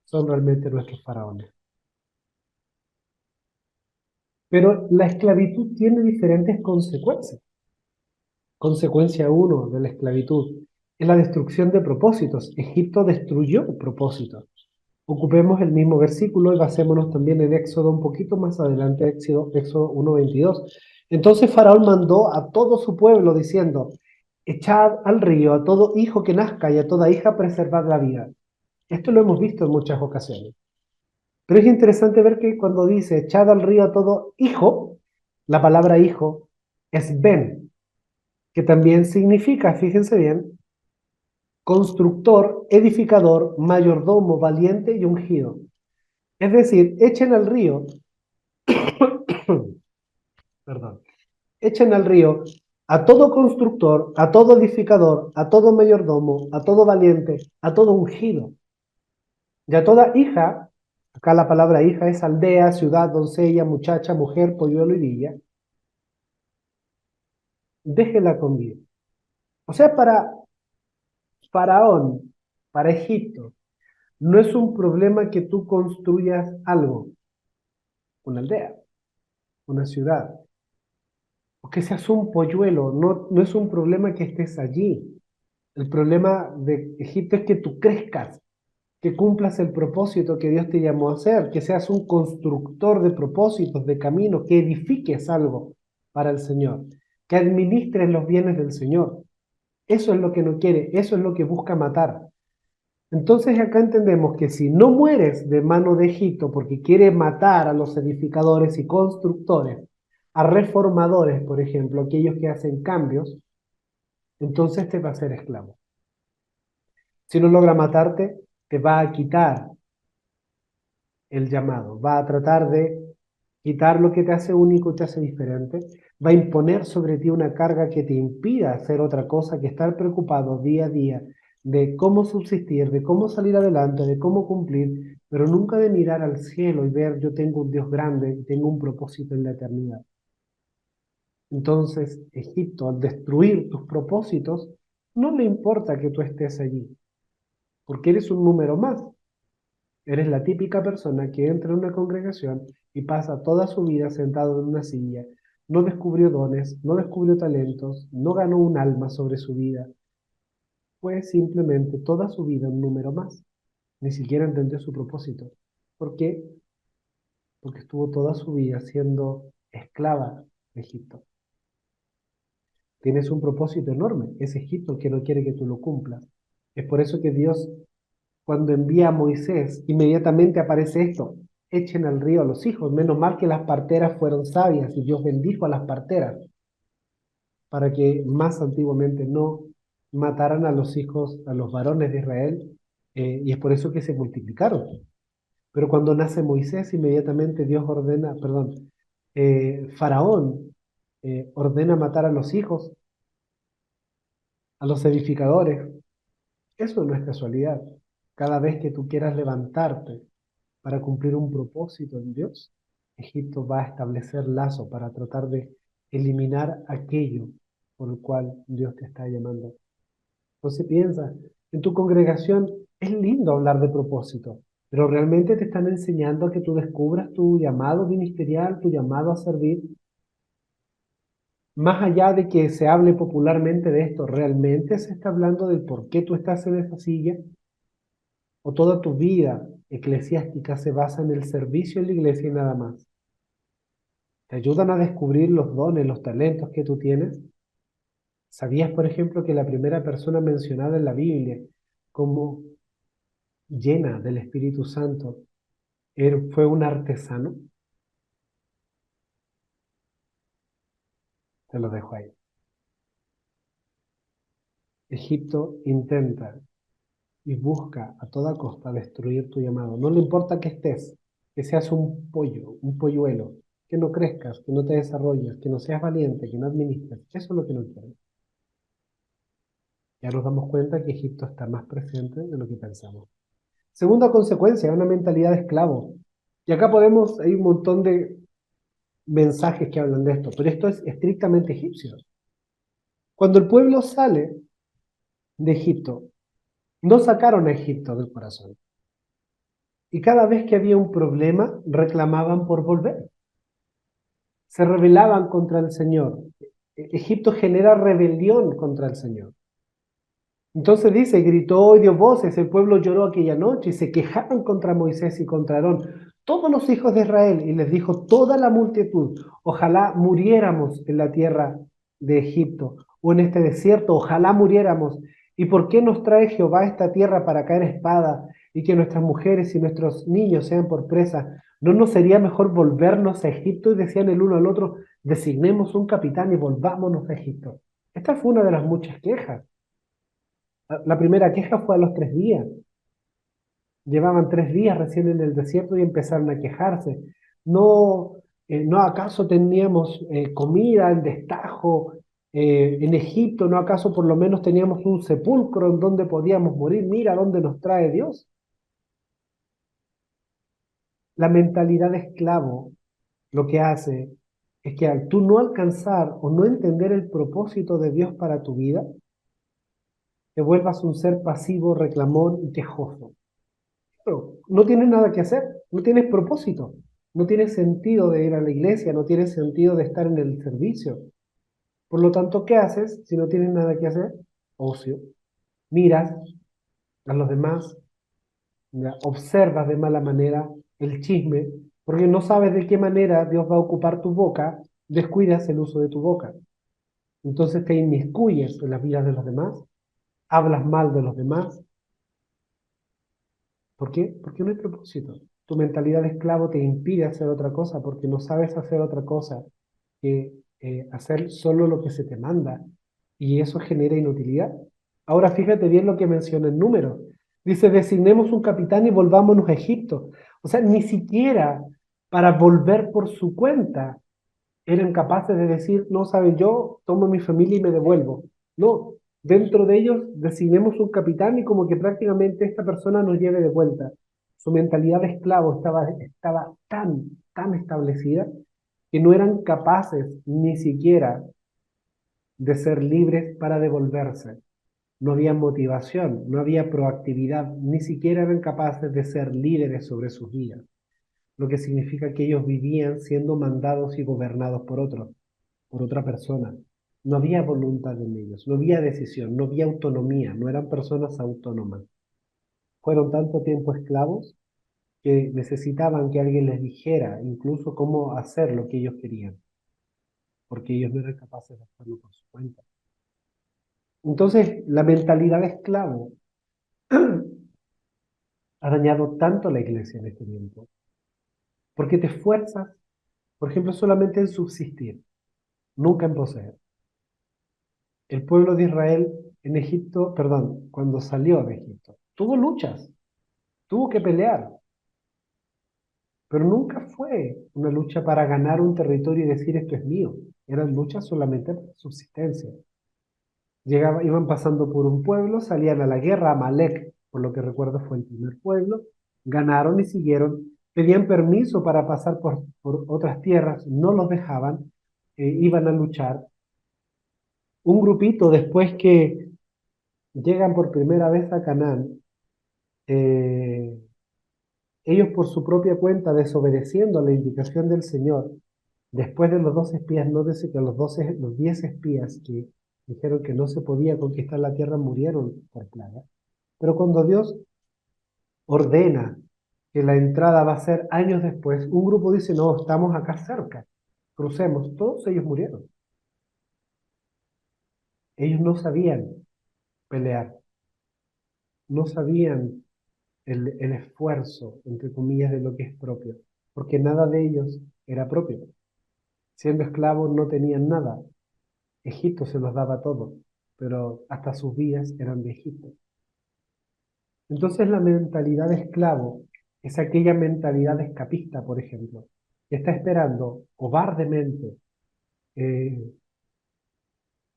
son realmente nuestros faraones. Pero la esclavitud tiene diferentes consecuencias. Consecuencia uno de la esclavitud es la destrucción de propósitos. Egipto destruyó propósitos. Ocupemos el mismo versículo y basémonos también en Éxodo un poquito más adelante, Éxodo 1:22. Entonces Faraón mandó a todo su pueblo diciendo, echad al río a todo hijo que nazca y a toda hija preservad la vida. Esto lo hemos visto en muchas ocasiones. Pero es interesante ver que cuando dice echad al río a todo hijo, la palabra hijo es ben, que también significa, fíjense bien, constructor, edificador, mayordomo, valiente y ungido. Es decir, echen al río, perdón, echen al río a todo constructor, a todo edificador, a todo mayordomo, a todo valiente, a todo ungido. Y a toda hija, acá la palabra hija es aldea, ciudad, doncella, muchacha, mujer, polluelo y villa, déjela con vida. O sea, para Faraón, para Egipto, no es un problema que tú construyas algo, una aldea, una ciudad, o que seas un polluelo, no es un problema que estés allí. El problema de Egipto es que tú crezcas, que cumplas el propósito que Dios te llamó a hacer, que seas un constructor de propósitos, de caminos, que edifiques algo para el Señor, que administres los bienes del Señor. Eso es lo que no quiere, eso es lo que busca matar. Entonces acá entendemos que si no mueres de mano de Egipto porque quiere matar a los edificadores y constructores, a reformadores, por ejemplo, aquellos que hacen cambios, entonces te va a ser esclavo. Si no logra matarte, te va a quitar el llamado, va a tratar de quitar lo que te hace único y te hace diferente, va a imponer sobre ti una carga que te impida hacer otra cosa que estar preocupado día a día de cómo subsistir, de cómo salir adelante, de cómo cumplir, pero nunca de mirar al cielo y ver yo tengo un Dios grande y tengo un propósito en la eternidad. Entonces, Egipto, al destruir tus propósitos, no le importa que tú estés allí, porque eres un número más. Eres la típica persona que entra en una congregación y pasa toda su vida sentado en una silla, no descubrió dones, no descubrió talentos, no ganó un alma sobre su vida, fue simplemente toda su vida un número más. Ni siquiera entendió su propósito. ¿Por qué? Porque estuvo toda su vida siendo esclava de Egipto. Tienes un propósito enorme, es Egipto el que no quiere que tú lo cumplas. Es por eso que Dios, cuando envía a Moisés, inmediatamente aparece esto: echen al río a los hijos. Menos mal que las parteras fueron sabias y Dios bendijo a las parteras para que más antiguamente no mataran a los hijos, a los varones de Israel, y es por eso que se multiplicaron. Pero cuando nace Moisés, inmediatamente Dios ordena, perdón, Faraón ordena matar a los hijos, a los edificadores. Eso no es casualidad. Cada vez que tú quieras levantarte para cumplir un propósito en Dios, Egipto va a establecer lazo para tratar de eliminar aquello por el cual Dios te está llamando. Entonces piensa, en tu congregación es lindo hablar de propósito, pero realmente te están enseñando a que tú descubras tu llamado ministerial, tu llamado a servir. Más allá de que se hable popularmente de esto, ¿realmente se está hablando del por qué tú estás en esa silla? ¿O toda tu vida eclesiástica se basa en el servicio en la iglesia y nada más? ¿Te ayudan a descubrir los dones, los talentos que tú tienes? ¿Sabías, por ejemplo, que la primera persona mencionada en la Biblia como llena del Espíritu Santo fue un artesano? Te lo dejo ahí. Egipto intenta y busca a toda costa destruir tu llamado. No le importa que estés, que seas un pollo, un polluelo, que no crezcas, que no te desarrolles, que no seas valiente, que no administres. Eso es lo que no quieren. Ya nos damos cuenta que Egipto está más presente de lo que pensamos. Segunda consecuencia, una mentalidad de esclavo. Y acá hay un montón de mensajes que hablan de esto, pero esto es estrictamente egipcio. Cuando el pueblo sale de Egipto. No sacaron a Egipto del corazón. Y cada vez que había un problema, reclamaban por volver. Se rebelaban contra el Señor. Egipto genera rebelión contra el Señor. Entonces dice, gritó y dio voces, el pueblo lloró aquella noche y se quejaban contra Moisés y contra Aarón, todos los hijos de Israel, y les dijo toda la multitud, ojalá muriéramos en la tierra de Egipto o en este desierto, ojalá muriéramos. ¿Y por qué nos trae Jehová a esta tierra para caer espada y que nuestras mujeres y nuestros niños sean por presa? ¿No nos sería mejor volvernos a Egipto? Y decían el uno al otro, designemos un capitán y volvámonos a Egipto. Esta fue una de las muchas quejas. La primera queja fue a los 3 días. Llevaban 3 días recién en el desierto y empezaron a quejarse. ¿No, no acaso teníamos comida en destajo en Egipto? ¿No acaso por lo menos teníamos un sepulcro en donde podíamos morir? Mira dónde nos trae Dios. La mentalidad de esclavo lo que hace es que al tú no alcanzar o no entender el propósito de Dios para tu vida, te vuelvas un ser pasivo, reclamón y quejoso. No tienes nada que hacer, no tienes propósito, no tienes sentido de ir a la iglesia, no tienes sentido de estar en el servicio. Por lo tanto, ¿qué haces si no tienes nada que hacer? Ocio. Miras a los demás, ya, observas de mala manera el chisme, porque no sabes de qué manera Dios va a ocupar tu boca, descuidas el uso de tu boca. Entonces te inmiscuyes en las vidas de los demás, hablas mal de los demás. ¿Por qué? Porque no hay propósito. Tu mentalidad de esclavo te impide hacer otra cosa porque no sabes hacer otra cosa que hacer solo lo que se te manda. Y eso genera inutilidad. Ahora fíjate bien lo que menciona el número. Dice, designemos un capitán y volvámonos a Egipto. O sea, ni siquiera para volver por su cuenta eran capaces de decir, no, saben, yo tomo mi familia y me devuelvo. No, dentro de ellos designemos un capitán y como que prácticamente esta persona nos lleve de vuelta. Su mentalidad de esclavo estaba tan establecida que no eran capaces ni siquiera de ser libres para devolverse. No había motivación, no había proactividad, ni siquiera eran capaces de ser líderes sobre sus vidas, lo que significa que ellos vivían siendo mandados y gobernados por otros, por otra persona. No había voluntad en ellos, no había decisión, no había autonomía, no eran personas autónomas. Fueron tanto tiempo esclavos que necesitaban que alguien les dijera incluso cómo hacer lo que ellos querían, porque ellos no eran capaces de hacerlo por su cuenta. Entonces, la mentalidad de esclavo ha dañado tanto a la iglesia en este tiempo, porque te esfuerzas, por ejemplo, solamente en subsistir, nunca en poseer. El pueblo de Israel en Egipto, perdón, cuando salió de Egipto, tuvo luchas, tuvo que pelear, pero nunca fue una lucha para ganar un territorio y decir esto es mío. Eran luchas solamente por subsistencia. Iban pasando por un pueblo, salían a la guerra, Amalek, por lo que recuerdo fue el primer pueblo, ganaron y siguieron, pedían permiso para pasar por otras tierras, no los dejaban, iban a luchar. Un grupito después que llegan por primera vez a Canaán, eh, ellos por su propia cuenta, desobedeciendo la indicación del Señor, después de los 12 espías, no dice que los 10 espías que dijeron que no se podía conquistar la tierra murieron por plaga. Pero cuando Dios ordena que la entrada va a ser años después, un grupo dice, no, estamos acá cerca, crucemos. Todos ellos murieron. Ellos no sabían pelear, no sabían el esfuerzo, entre comillas, de lo que es propio, porque nada de ellos era propio. Siendo esclavos no tenían nada. Egipto se los daba todo, pero hasta sus vidas eran de Egipto. Entonces la mentalidad de esclavo es aquella mentalidad escapista, por ejemplo, que está esperando cobardemente eh,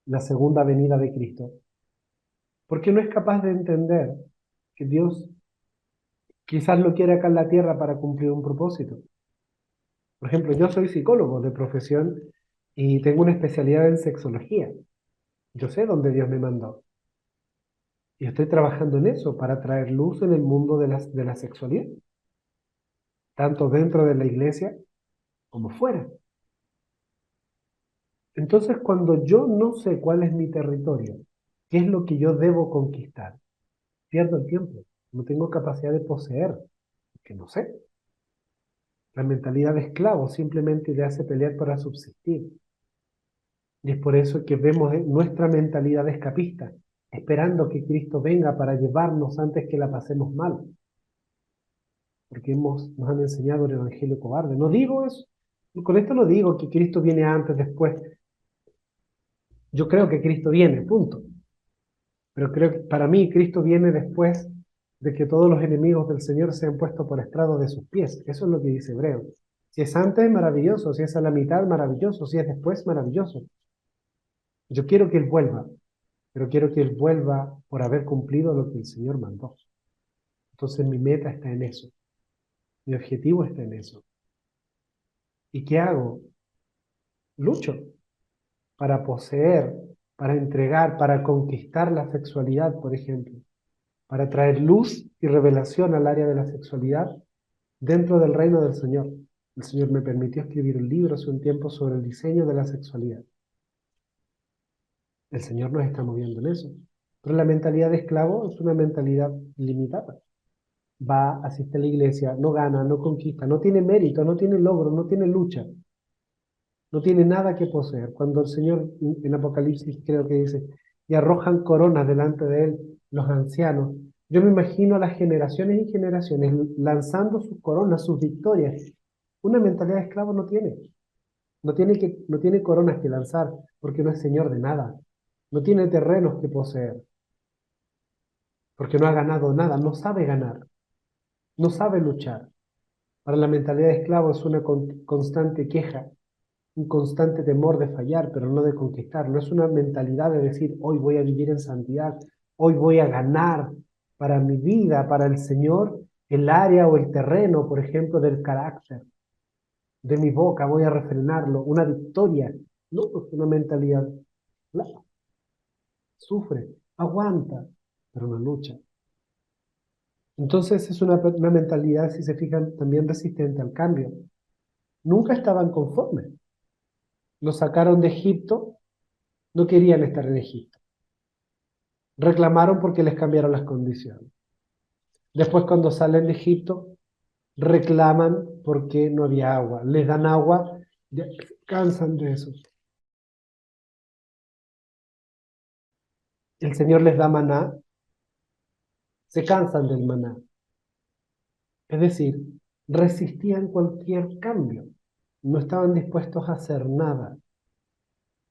la segunda venida de Cristo, porque no es capaz de entender que Dios quizás lo quiere acá en la tierra para cumplir un propósito. Por ejemplo, yo soy psicólogo de profesión y tengo una especialidad en sexología. Yo sé dónde Dios me mandó. Y estoy trabajando en eso, para traer luz en el mundo de la sexualidad, tanto dentro de la iglesia como fuera. Entonces, cuando yo no sé cuál es mi territorio, qué es lo que yo debo conquistar, pierdo el tiempo. No tengo capacidad de poseer, que no sé. La mentalidad de esclavo simplemente te hace pelear para subsistir. Y es por eso que vemos nuestra mentalidad de escapista, esperando que Cristo venga para llevarnos antes que la pasemos mal. Porque nos han enseñado el evangelio cobarde. No digo eso. Con esto no digo que Cristo viene antes, después. Yo creo que Cristo viene, punto. Pero creo que para mí Cristo viene después de que todos los enemigos del Señor se han puesto por estrado de sus pies. Eso es lo que dice Hebreo. Si es antes, maravilloso. Si es a la mitad, maravilloso. Si es después, maravilloso. Yo quiero que Él vuelva, pero quiero que Él vuelva por haber cumplido lo que el Señor mandó. Entonces mi meta está en eso. Mi objetivo está en eso. ¿Y qué hago? Lucho para poseer, para entregar, para conquistar la sexualidad, por ejemplo, para traer luz y revelación al área de la sexualidad dentro del reino del Señor. El Señor me permitió escribir un libro hace un tiempo sobre el diseño de la sexualidad. El Señor nos está moviendo en eso. Pero la mentalidad de esclavo es una mentalidad limitada. Va, asiste a la iglesia, no gana, no conquista, no tiene mérito, no tiene logro, no tiene lucha, no tiene nada que poseer. Cuando el Señor en Apocalipsis creo que dice, y arrojan coronas delante de él los ancianos, yo me imagino a las generaciones y generaciones lanzando sus coronas, sus victorias. Una mentalidad de esclavo no tiene. No tiene coronas que lanzar porque no es señor de nada. No tiene terrenos que poseer porque no ha ganado nada, no sabe ganar, no sabe luchar. Para la mentalidad de esclavo es una constante queja, un constante temor de fallar, pero no de conquistar. No es una mentalidad de decir, hoy voy a vivir en santidad, hoy voy a ganar para mi vida, para el Señor, el área o el terreno, por ejemplo, del carácter, de mi boca, voy a refrenarlo, una victoria. No, es una mentalidad, no, sufre, aguanta, pero no lucha. Entonces es una mentalidad, si se fijan, también resistente al cambio. Nunca estaban conformes. Los sacaron de Egipto, no querían estar en Egipto. Reclamaron porque les cambiaron las condiciones. Después, cuando salen de Egipto, reclaman porque no había agua. Les dan agua, ya cansan de eso. El Señor les da maná, se cansan del maná. Es decir, resistían cualquier cambio. No estaban dispuestos a hacer nada.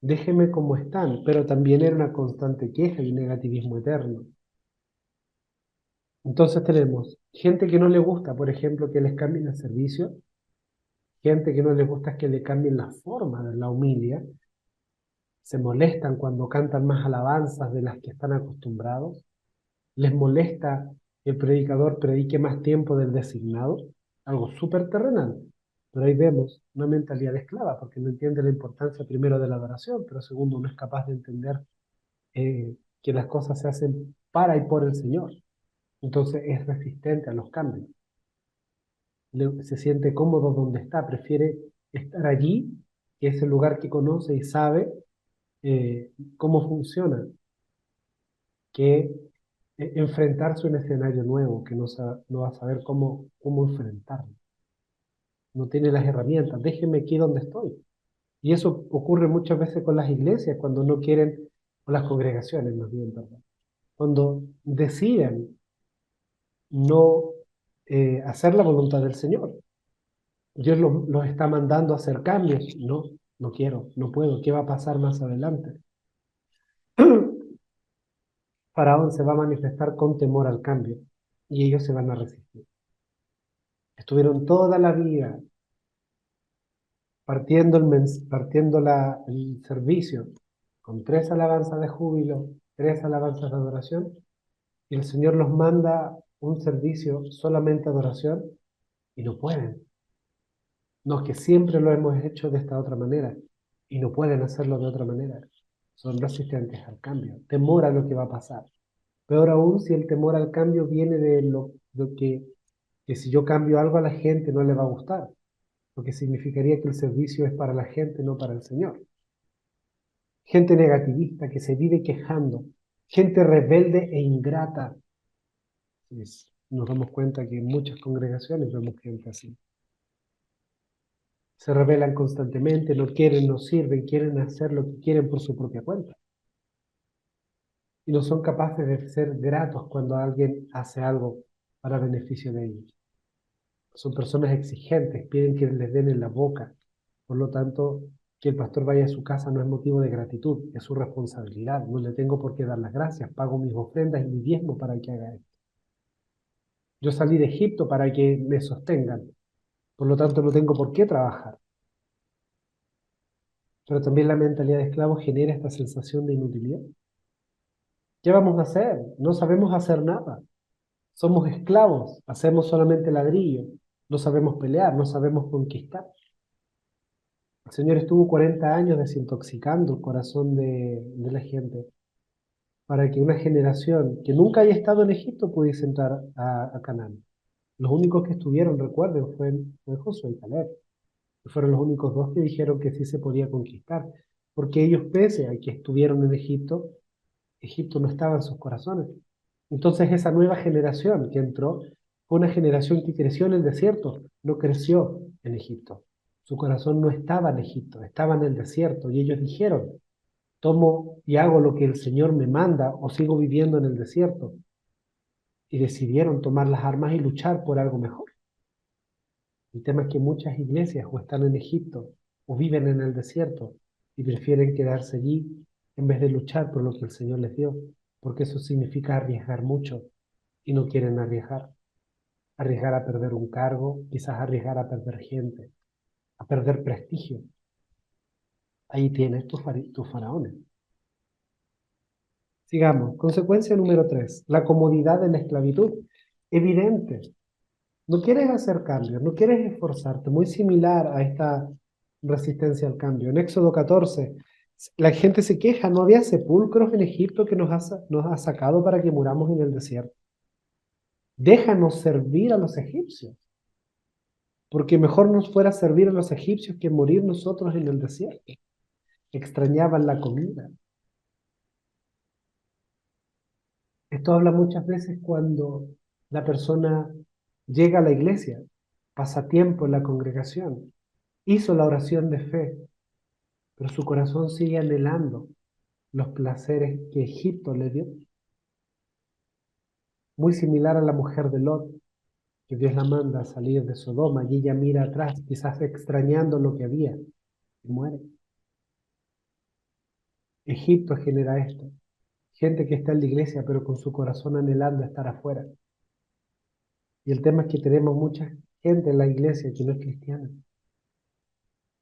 Déjeme como están, pero también era una constante queja y negativismo eterno. Entonces tenemos gente que no le gusta, por ejemplo, que les cambien el servicio, gente que no le gusta que le cambien la forma de la humilia, se molestan cuando cantan más alabanzas de las que están acostumbrados, les molesta que el predicador predique más tiempo del designado, algo súper terrenal. Pero ahí vemos una mentalidad de esclava, porque no entiende la importancia primero de la adoración, pero segundo no es capaz de entender que las cosas se hacen para y por el Señor. Entonces es resistente a los cambios. Se siente cómodo donde está, prefiere estar allí, que es el lugar que conoce y sabe cómo funciona, que enfrentarse a un escenario nuevo, que no va a saber cómo enfrentarlo. No tiene las herramientas, déjeme aquí donde estoy. Y eso ocurre muchas veces con las iglesias, cuando no quieren, o las congregaciones más bien, perdón, cuando deciden no hacer la voluntad del Señor. Dios los está mandando a hacer cambios. No, no quiero, no puedo. ¿Qué va a pasar más adelante? Faraón se va a manifestar con temor al cambio y ellos se van a resistir. Estuvieron toda la vida partiendo el servicio con 3 alabanzas de júbilo, 3 alabanzas de adoración, y el Señor los manda un servicio solamente adoración y no pueden. No, es que siempre lo hemos hecho de esta otra manera y no pueden hacerlo de otra manera. Son resistentes al cambio, temor a lo que va a pasar. Peor aún si el temor al cambio viene de lo que si yo cambio algo a la gente no le va a gustar, porque significaría que el servicio es para la gente, no para el Señor. Gente negativista que se vive quejando, gente rebelde e ingrata. Nos damos cuenta que en muchas congregaciones vemos gente así. Se rebelan constantemente, no quieren, no sirven, quieren hacer lo que quieren por su propia cuenta. Y no son capaces de ser gratos cuando alguien hace algo para beneficio de ellos. Son personas exigentes, piden que les den en la boca. Por lo tanto, que el pastor vaya a su casa no es motivo de gratitud, es su responsabilidad. No le tengo por qué dar las gracias, pago mis ofrendas y mi diezmo para que haga esto. Yo salí de Egipto para que me sostengan, por lo tanto no tengo por qué trabajar. Pero también la mentalidad de esclavo genera esta sensación de inutilidad. ¿Qué vamos a hacer? No sabemos hacer nada. Somos esclavos, hacemos solamente ladrillo, no sabemos pelear, no sabemos conquistar. El Señor estuvo 40 años desintoxicando el corazón de la gente para que una generación que nunca haya estado en Egipto pudiese entrar a Canaán. Los únicos que estuvieron, recuerden, fue Josué y Caleb. Fueron los únicos dos que dijeron que sí se podía conquistar, porque ellos, pese a que estuvieron en Egipto, Egipto no estaba en sus corazones. Entonces esa nueva generación que entró fue una generación que creció en el desierto, no creció en Egipto. Su corazón no estaba en Egipto, estaba en el desierto y ellos dijeron, tomo y hago lo que el Señor me manda o sigo viviendo en el desierto. Y decidieron tomar las armas y luchar por algo mejor. El tema es que muchas iglesias o están en Egipto o viven en el desierto y prefieren quedarse allí en vez de luchar por lo que el Señor les dio, porque eso significa arriesgar mucho y no quieren arriesgar. Arriesgar a perder un cargo, quizás arriesgar a perder gente, a perder prestigio. Ahí tienes tus faraones. Sigamos. Consecuencia número 3. La comodidad de la esclavitud. Evidente. No quieres hacer cambios, no quieres esforzarte. Muy similar a esta resistencia al cambio. En Éxodo 14, la gente se queja. ¿No había sepulcros en Egipto que nos ha sacado para que muramos en el desierto? Déjanos servir a los egipcios. Porque mejor nos fuera servir a los egipcios que morir nosotros en el desierto. Extrañaban la comida. Esto habla muchas veces cuando la persona llega a la iglesia, pasa tiempo en la congregación, hizo la oración de fe, pero su corazón sigue anhelando los placeres que Egipto le dio. Muy similar a la mujer de Lot, que Dios la manda a salir de Sodoma y ella mira atrás, quizás extrañando lo que había, y muere. Egipto genera esto. Gente que está en la iglesia, pero con su corazón anhelando estar afuera. Y el tema es que tenemos mucha gente en la iglesia que no es cristiana,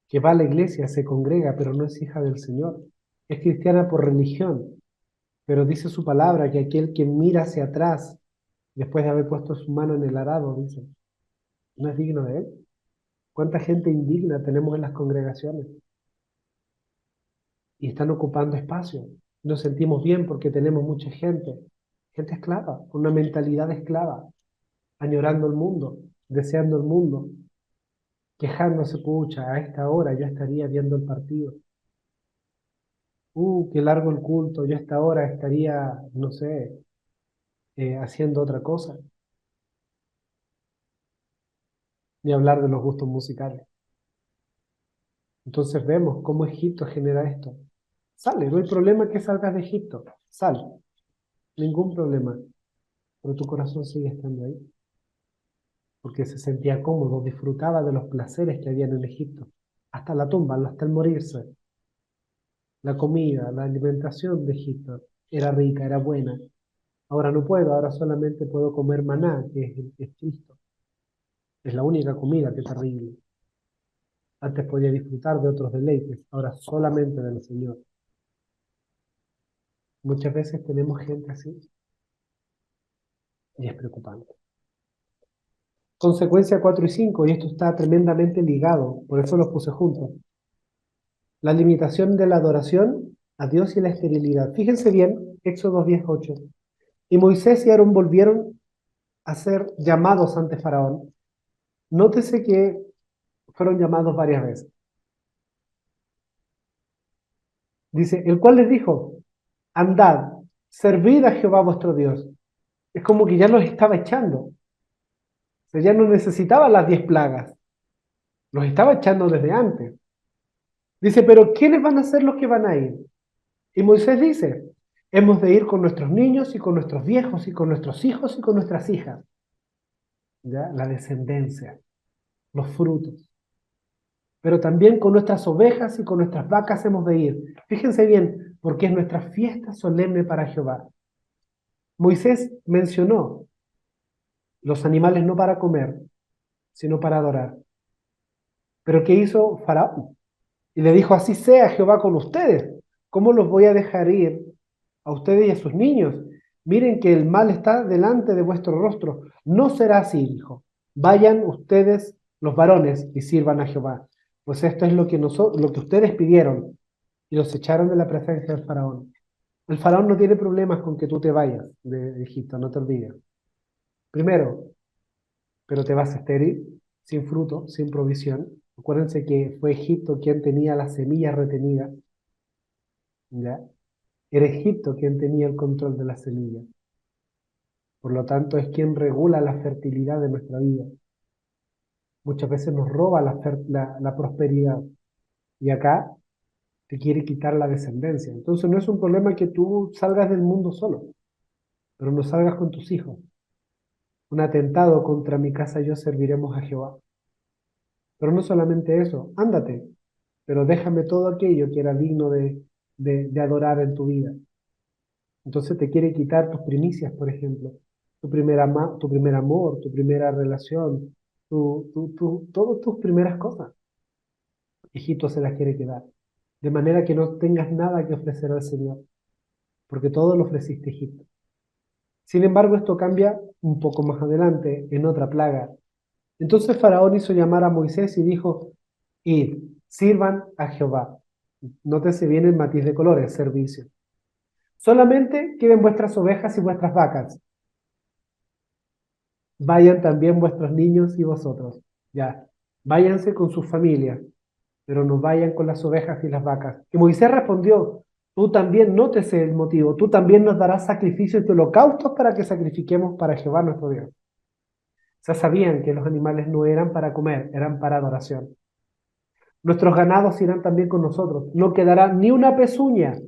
que va a la iglesia, se congrega, pero no es hija del Señor. Es cristiana por religión, pero dice su palabra que aquel que mira hacia atrás, después de haber puesto su mano en el arado, dice, no es digno de él. ¿Cuánta gente indigna tenemos en las congregaciones? Y están ocupando espacio. Nos sentimos bien porque tenemos mucha gente. Gente esclava, con una mentalidad esclava, añorando el mundo, deseando el mundo, quejándose, pucha, a esta hora ya estaría viendo el partido. Qué largo el culto, yo a esta hora estaría, no sé, haciendo otra cosa. Ni hablar de los gustos musicales. Entonces vemos cómo Egipto genera esto. Sale, no hay problema que salgas de Egipto. Sal, ningún problema. Pero tu corazón sigue estando ahí. Porque se sentía cómodo, disfrutaba de los placeres que habían en Egipto. Hasta la tumba, hasta el morirse. La comida, la alimentación de Egipto era rica, era buena. Ahora no puedo, ahora solamente puedo comer maná, es Cristo. Es la única comida, que terrible. Antes podía disfrutar de otros deleites, ahora solamente del Señor. Muchas veces tenemos gente así y es preocupante. Consecuencia 4 y 5, y esto está tremendamente ligado, por eso los puse juntos. La limitación de la adoración a Dios y la esterilidad. Fíjense bien, Éxodo 10:8. Y Moisés y Aarón volvieron a ser llamados ante Faraón. Nótese que fueron llamados varias veces. Dice, el cual les dijo, andad, servid a Jehová vuestro Dios. Es como que ya los estaba echando. O sea, ya no necesitaba las 10 plagas. Los estaba echando desde antes. Dice, pero ¿quiénes van a ser los que van a ir? Y Moisés dice, hemos de ir con nuestros niños y con nuestros viejos y con nuestros hijos y con nuestras hijas. ¿Ya? La descendencia, los frutos. Pero también con nuestras ovejas y con nuestras vacas hemos de ir. Fíjense bien, porque es nuestra fiesta solemne para Jehová. Moisés mencionó los animales no para comer, sino para adorar. Pero ¿qué hizo Faraón? Y le dijo, así sea Jehová con ustedes. ¿Cómo los voy a dejar ir a ustedes y a sus niños? Miren que el mal está delante de vuestro rostro. No será así, dijo. Vayan ustedes, los varones, y sirvan a Jehová. Pues esto es lo que ustedes pidieron. Y los echaron de la presencia del faraón. El faraón no tiene problemas con que tú te vayas de Egipto, no te olvides. Primero, pero te vas estéril, sin fruto, sin provisión. Acuérdense que fue Egipto quien tenía las semillas retenidas, ¿ya? Era Egipto quien tenía el control de las semillas. Por lo tanto, es quien regula la fertilidad de nuestra vida. Muchas veces nos roba la prosperidad y acá te quiere quitar la descendencia. Entonces no es un problema que tú salgas del mundo solo, pero no salgas con tus hijos. Un atentado contra mi casa yo serviremos a Jehová. Pero no solamente eso, ándate, pero déjame todo aquello que era digno de adorar en tu vida. Entonces te quiere quitar tus primicias, por ejemplo, tu primer amor, tu primera relación, todas tus primeras cosas. Egipto se las quiere quedar. De manera que no tengas nada que ofrecer al Señor, porque todo lo ofreciste a Egipto. Sin embargo, esto cambia un poco más adelante en otra plaga. Entonces Faraón hizo llamar a Moisés y dijo, id, sirvan a Jehová. Nótese bien el matiz de colores, servicio. Solamente queden vuestras ovejas y vuestras vacas. Vayan también vuestros niños y vosotros. Ya, váyanse con sus familias, pero no vayan con las ovejas y las vacas. Y Moisés respondió, tú también, nótese el motivo, tú también nos darás sacrificios y holocaustos para que sacrifiquemos para Jehová nuestro Dios. Ya sabían que los animales no eran para comer, eran para adoración. Nuestros ganados irán también con nosotros. No quedará ni una pezuña,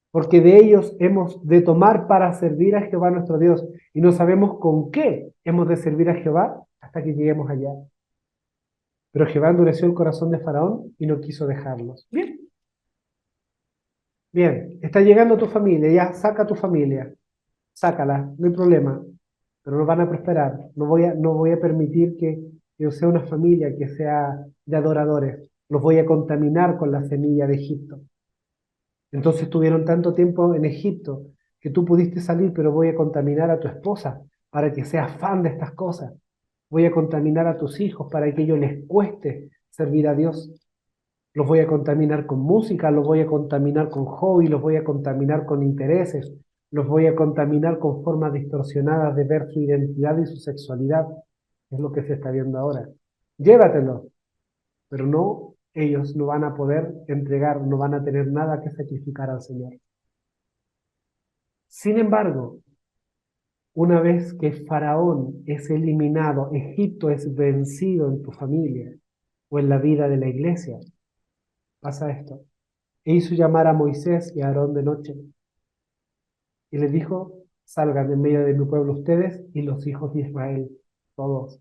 porque de ellos hemos de tomar para servir a Jehová nuestro Dios. Y no sabemos con qué hemos de servir a Jehová hasta que lleguemos allá. Pero Jehová endureció el corazón de Faraón y no quiso dejarlos. Bien, bien, está llegando tu familia, ya saca tu familia, sácala, no hay problema, pero no van a prosperar. No voy a permitir que sea una familia que sea de adoradores. Los voy a contaminar con la semilla de Egipto. Entonces tuvieron tanto tiempo en Egipto que tú pudiste salir, pero voy a contaminar a tu esposa para que seas fan de estas cosas. Voy a contaminar a tus hijos para que ellos les cueste servir a Dios. Los voy a contaminar con música, los voy a contaminar con hobby, los voy a contaminar con intereses, los voy a contaminar con formas distorsionadas de ver su identidad y su sexualidad. Es lo que se está viendo ahora. Llévatelo, pero no, ellos no van a poder entregar, no van a tener nada que sacrificar al Señor. Sin embargo, una vez que Faraón es eliminado, Egipto es vencido en tu familia o en la vida de la iglesia, pasa esto. E hizo llamar a Moisés y a Aarón de noche y les dijo, salgan en medio de mi pueblo ustedes y los hijos de Israel, todos,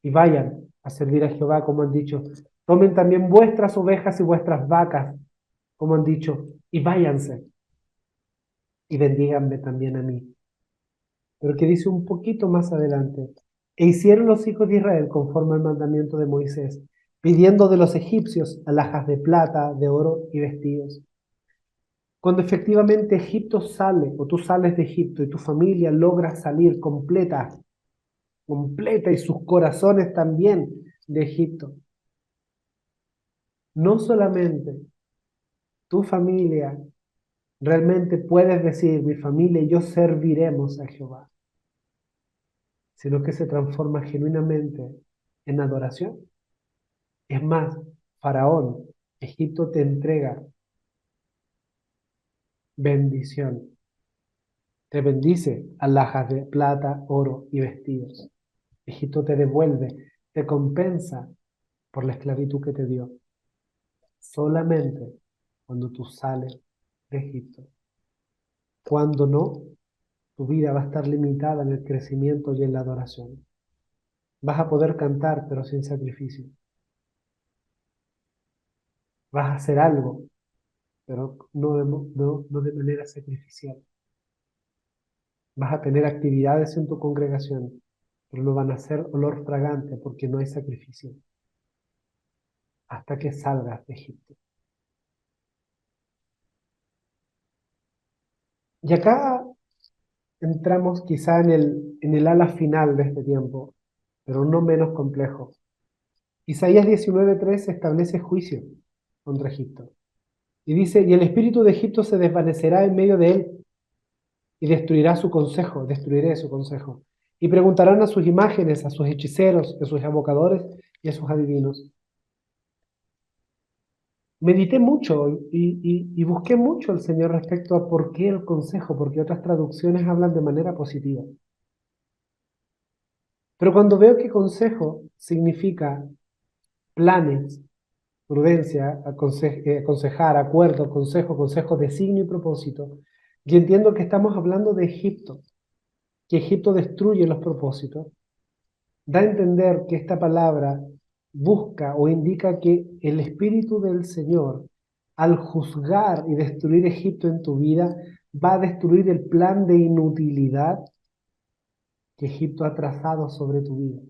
y vayan a servir a Jehová como han dicho. Tomen también vuestras ovejas y vuestras vacas, como han dicho, y váyanse y bendíganme también a mí. Pero que dice un poquito más adelante, e hicieron los hijos de Israel conforme al mandamiento de Moisés, pidiendo de los egipcios alhajas de plata, de oro y vestidos. Cuando efectivamente Egipto sale, o tú sales de Egipto y tu familia logra salir completa, completa y sus corazones también de Egipto, no solamente tu familia realmente puedes decir, mi familia y yo serviremos a Jehová, sino que se transforma genuinamente en adoración. Es más, Faraón, Egipto te entrega bendición, te bendice alhajas de plata, oro y vestidos. Egipto te devuelve, te compensa por la esclavitud que te dio. Solamente cuando tú sales de Egipto. Cuando no, tu vida va a estar limitada en el crecimiento y en la adoración. Vas a poder cantar, pero sin sacrificio. Vas a hacer algo, pero no de manera sacrificial. Vas a tener actividades en tu congregación, pero no van a ser olor fragante porque no hay sacrificio hasta que salgas de Egipto. Y acá entramos quizá en el ala final de este tiempo, pero no menos complejo. Isaías 19:3 establece juicio contra Egipto. Y dice, y el espíritu de Egipto se desvanecerá en medio de él y destruirá su consejo, destruiré su consejo. Y preguntarán a sus imágenes, a sus hechiceros, a sus evocadores y a sus adivinos. Medité mucho y busqué mucho al Señor respecto a por qué el consejo, porque otras traducciones hablan de manera positiva. Pero cuando veo que consejo significa planes, prudencia, aconsejar, acuerdo, consejo, designio y propósito, y entiendo que estamos hablando de Egipto, que Egipto destruye los propósitos, da a entender que esta palabra busca o indica que el Espíritu del Señor, al juzgar y destruir Egipto en tu vida, va a destruir el plan de inutilidad que Egipto ha trazado sobre tu vida.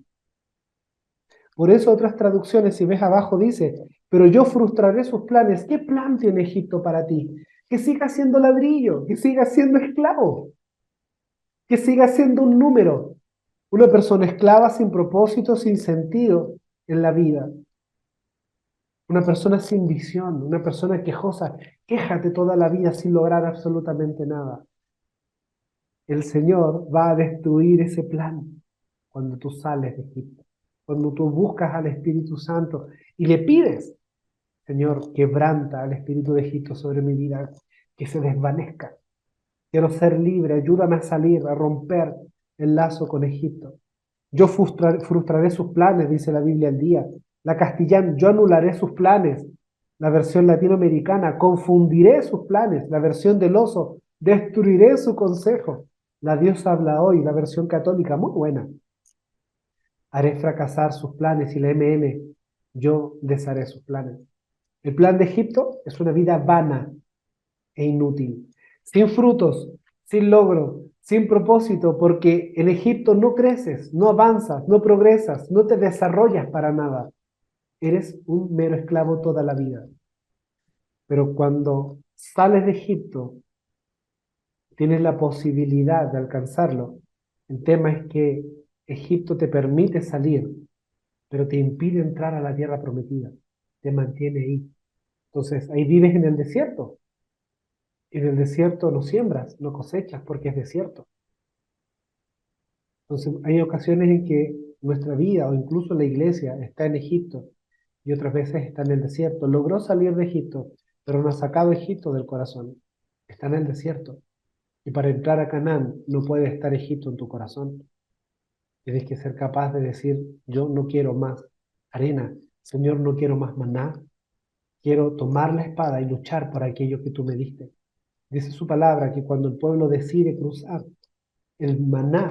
Por eso otras traducciones, si ves abajo, dice, pero yo frustraré sus planes. ¿Qué plan tiene Egipto para ti? Que siga siendo ladrillo, que siga siendo esclavo, que siga siendo un número, una persona esclava sin propósito, sin sentido en la vida, una persona sin visión, una persona quejosa, quéjate toda la vida sin lograr absolutamente nada. El Señor va a destruir ese plan cuando tú sales de Egipto, cuando tú buscas al Espíritu Santo y le pides, Señor, quebranta al espíritu de Egipto sobre mi vida, que se desvanezca. Quiero ser libre, ayúdame a salir, a romper el lazo con Egipto. Yo frustraré sus planes, dice la Biblia al día. La castellana, yo anularé sus planes. La versión latinoamericana, confundiré sus planes. La versión del oso, destruiré su consejo. La Dios habla hoy, la versión católica, muy buena. Haré fracasar sus planes y la MN, yo desharé sus planes. El plan de Egipto es una vida vana e inútil, sin frutos, sin logro, sin propósito, porque en Egipto no creces, no avanzas, no progresas, no te desarrollas para nada. Eres un mero esclavo toda la vida. Pero cuando sales de Egipto, tienes la posibilidad de alcanzarlo. El tema es que Egipto te permite salir, pero te impide entrar a la tierra prometida. Te mantiene ahí. Entonces, ahí vives en el desierto. En el desierto no siembras, no cosechas porque es desierto. Entonces hay ocasiones en que nuestra vida o incluso la iglesia está en Egipto y otras veces está en el desierto. Logró salir de Egipto, pero no ha sacado Egipto del corazón. Está en el desierto. Y para entrar a Canaán no puede estar Egipto en tu corazón. Tienes que ser capaz de decir, yo no quiero más arena, Señor, no quiero más maná, quiero tomar la espada y luchar por aquello que tú me diste. Dice su palabra que cuando el pueblo decide cruzar, el maná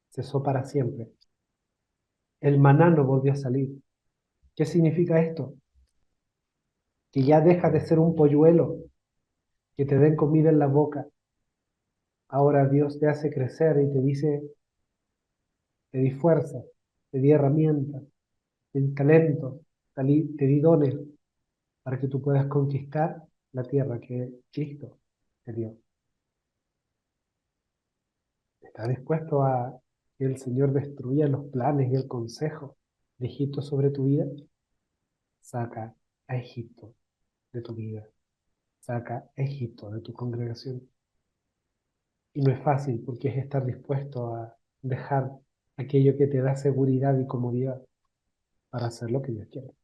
cesó para siempre. El maná no volvió a salir. ¿Qué significa esto? Que ya deja de ser un polluelo, que te den comida en la boca. Ahora Dios te hace crecer y te dice, te di fuerza, te di herramientas, te di talento, te di dones para que tú puedas conquistar la tierra que Cristo te dio. ¿Estás dispuesto a que el Señor destruya los planes y el consejo de Egipto sobre tu vida? Saca a Egipto de tu vida. saca a Egipto de tu congregación. Y no es fácil porque es estar dispuesto a dejar aquello que te da seguridad y comodidad para hacer lo que Dios quiere.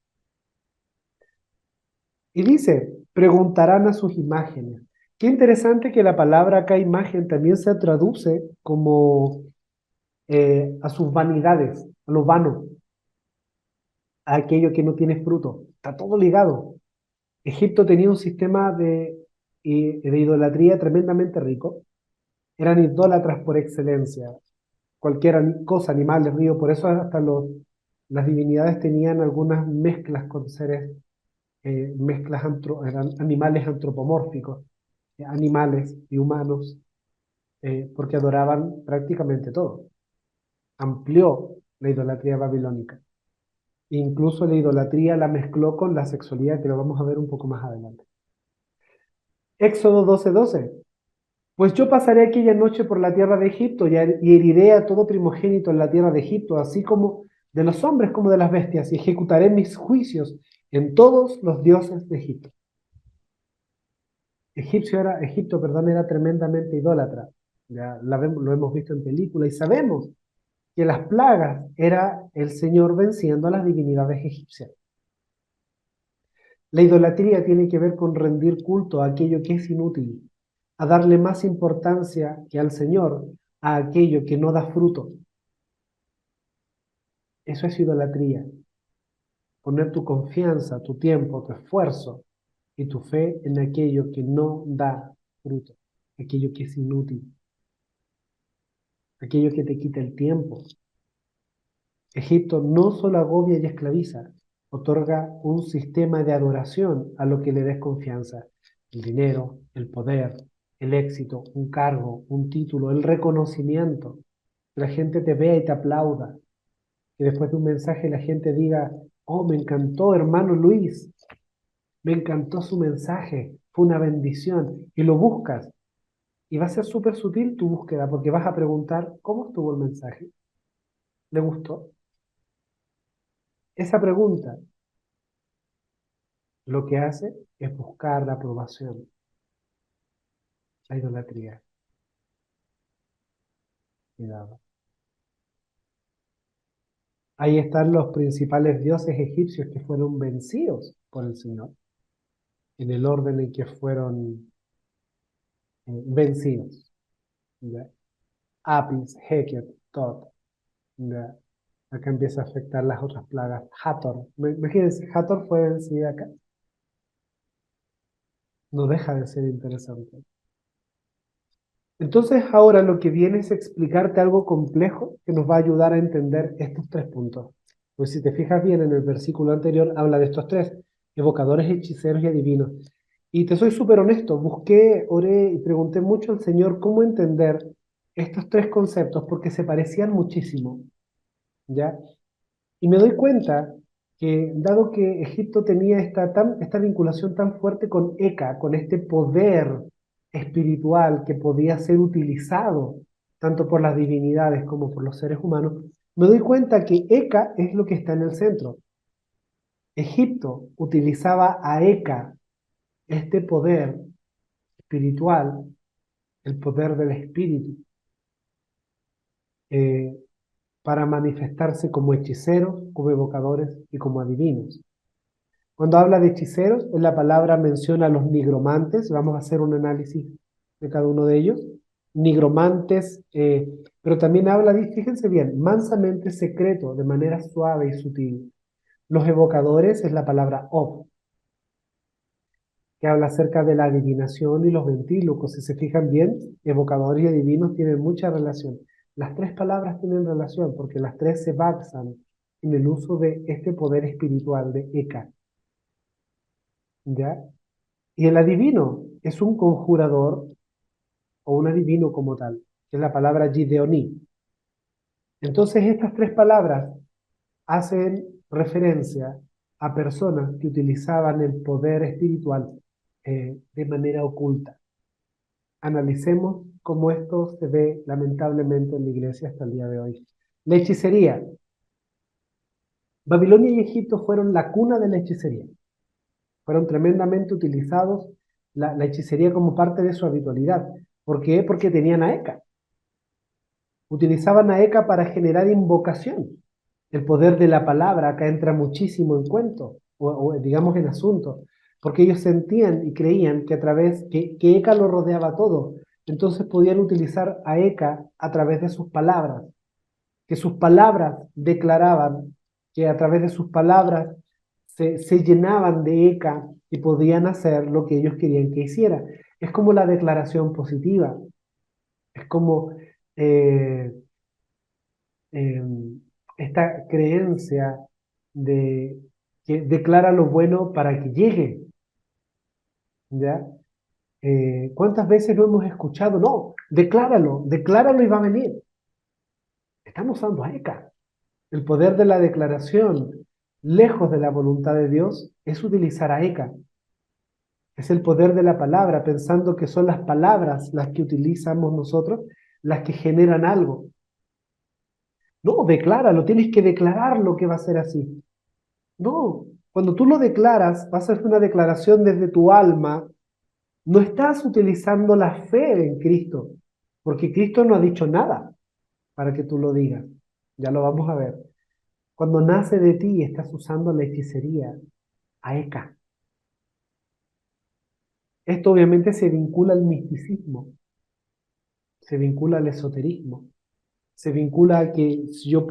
Y dice, preguntarán a sus imágenes. Qué interesante que la palabra acá imagen también se traduce como a sus vanidades, a lo vano, a aquello que no tiene fruto. Está todo ligado. Egipto tenía un sistema de idolatría tremendamente rico. Eran idólatras por excelencia. Cualquier cosa, animales, río, por eso hasta las divinidades tenían algunas mezclas con seres, eran animales antropomórficos, animales y humanos, porque adoraban prácticamente todo. Amplió la idolatría babilónica. Incluso la idolatría la mezcló con la sexualidad, que lo vamos a ver un poco más adelante. Éxodo 12:12. Pues yo pasaré aquella noche por la tierra de Egipto y heriré a todo primogénito en la tierra de Egipto, así como de los hombres como de las bestias, y ejecutaré mis juicios en todos los dioses de Egipto. Egipto, perdón, era tremendamente idólatra. Ya lo hemos visto en películas y sabemos que las plagas era el Señor venciendo a las divinidades egipcias. La idolatría tiene que ver con rendir culto a aquello que es inútil, a darle más importancia que al Señor a aquello que no da fruto. Eso es idolatría. Poner tu confianza, tu tiempo, tu esfuerzo y tu fe en aquello que no da fruto, aquello que es inútil, aquello que te quita el tiempo. Egipto no solo agobia y esclaviza, otorga un sistema de adoración a lo que le des confianza. El dinero, el poder, el éxito, un cargo, un título, el reconocimiento. Que la gente te vea y te aplauda. Que después de un mensaje la gente diga, oh, me encantó, hermano Luis, me encantó su mensaje, fue una bendición. Y lo buscas. Y va a ser súper sutil tu búsqueda porque vas a preguntar, ¿cómo estuvo el mensaje? ¿Le gustó? Esa pregunta lo que hace es buscar la aprobación, la idolatría. Cuidado. Ahí están los principales dioses egipcios que fueron vencidos por el Señor, en el orden en que fueron vencidos. ¿Ya? Apis, Heket, Tot. ¿Ya? Acá empieza a afectar las otras plagas. Hathor. Imagínense, Hathor fue vencida acá. No deja de ser interesante. Entonces ahora lo que viene es explicarte algo complejo que nos va a ayudar a entender estos tres puntos. Pues si te fijas bien en el versículo anterior habla de estos tres, evocadores, hechiceros y adivinos. Y te soy súper honesto, busqué, oré y pregunté mucho al Señor cómo entender estos tres conceptos porque se parecían muchísimo, ¿ya? Y me doy cuenta que dado que Egipto tenía esta vinculación tan fuerte con Eka, con este poder espiritual que podía ser utilizado tanto por las divinidades como por los seres humanos, me doy cuenta que Eka es lo que está en el centro. Egipto utilizaba a Eka, este poder espiritual, el poder del espíritu, eh, para manifestarse como hechiceros, como evocadores y como adivinos. Cuando habla de hechiceros, en la palabra menciona a los nigromantes, vamos a hacer un análisis de cada uno de ellos. Nigromantes, pero también habla, fíjense bien, mansamente secreto, de manera suave y sutil. Los evocadores es la palabra ob, que habla acerca de la adivinación y los ventrílocos. Si se fijan bien, evocadores y adivinos tienen mucha relación. Las tres palabras tienen relación porque las tres se basan en el uso de este poder espiritual de Eka, ¿ya? Y el adivino es un conjurador o un adivino como tal, que es la palabra Gideoní. Entonces estas tres palabras hacen referencia a personas que utilizaban el poder espiritual de manera oculta. Analicemos cómo esto se ve lamentablemente en la iglesia hasta el día de hoy. La hechicería. Babilonia y Egipto fueron la cuna de la hechicería. Fueron tremendamente utilizados la hechicería como parte de su habitualidad. ¿Por qué? Porque tenían a Eka. Utilizaban a Eka para generar invocación. El poder de la palabra acá entra muchísimo en cuento, o digamos en asunto, porque ellos sentían y creían que a través, que Eka lo rodeaba todo. Entonces podían utilizar a Eka a través de sus palabras, que sus palabras declaraban, que a través de sus palabras se llenaban de Eka y podían hacer lo que ellos querían que hiciera. Es como la declaración positiva, es como eh, eh, esta creencia de que declara lo bueno para que llegue, ¿ya? ¿Cuántas veces lo hemos escuchado? No, decláralo, decláralo y va a venir. Estamos usando a ECA. El poder de la declaración, lejos de la voluntad de Dios, es utilizar a ECA. Es el poder de la palabra, pensando que son las palabras las que utilizamos nosotros, las que generan algo. No, decláralo, tienes que declararlo que va a ser así. No, cuando tú lo declaras, vas a hacer una declaración desde tu alma, no estás utilizando la fe en Cristo, porque Cristo no ha dicho nada para que tú lo digas. Ya lo vamos a ver. Cuando nace de ti, estás usando la hechicería, aeka. Esto obviamente se vincula al misticismo, se vincula al esoterismo, se vincula a que si yo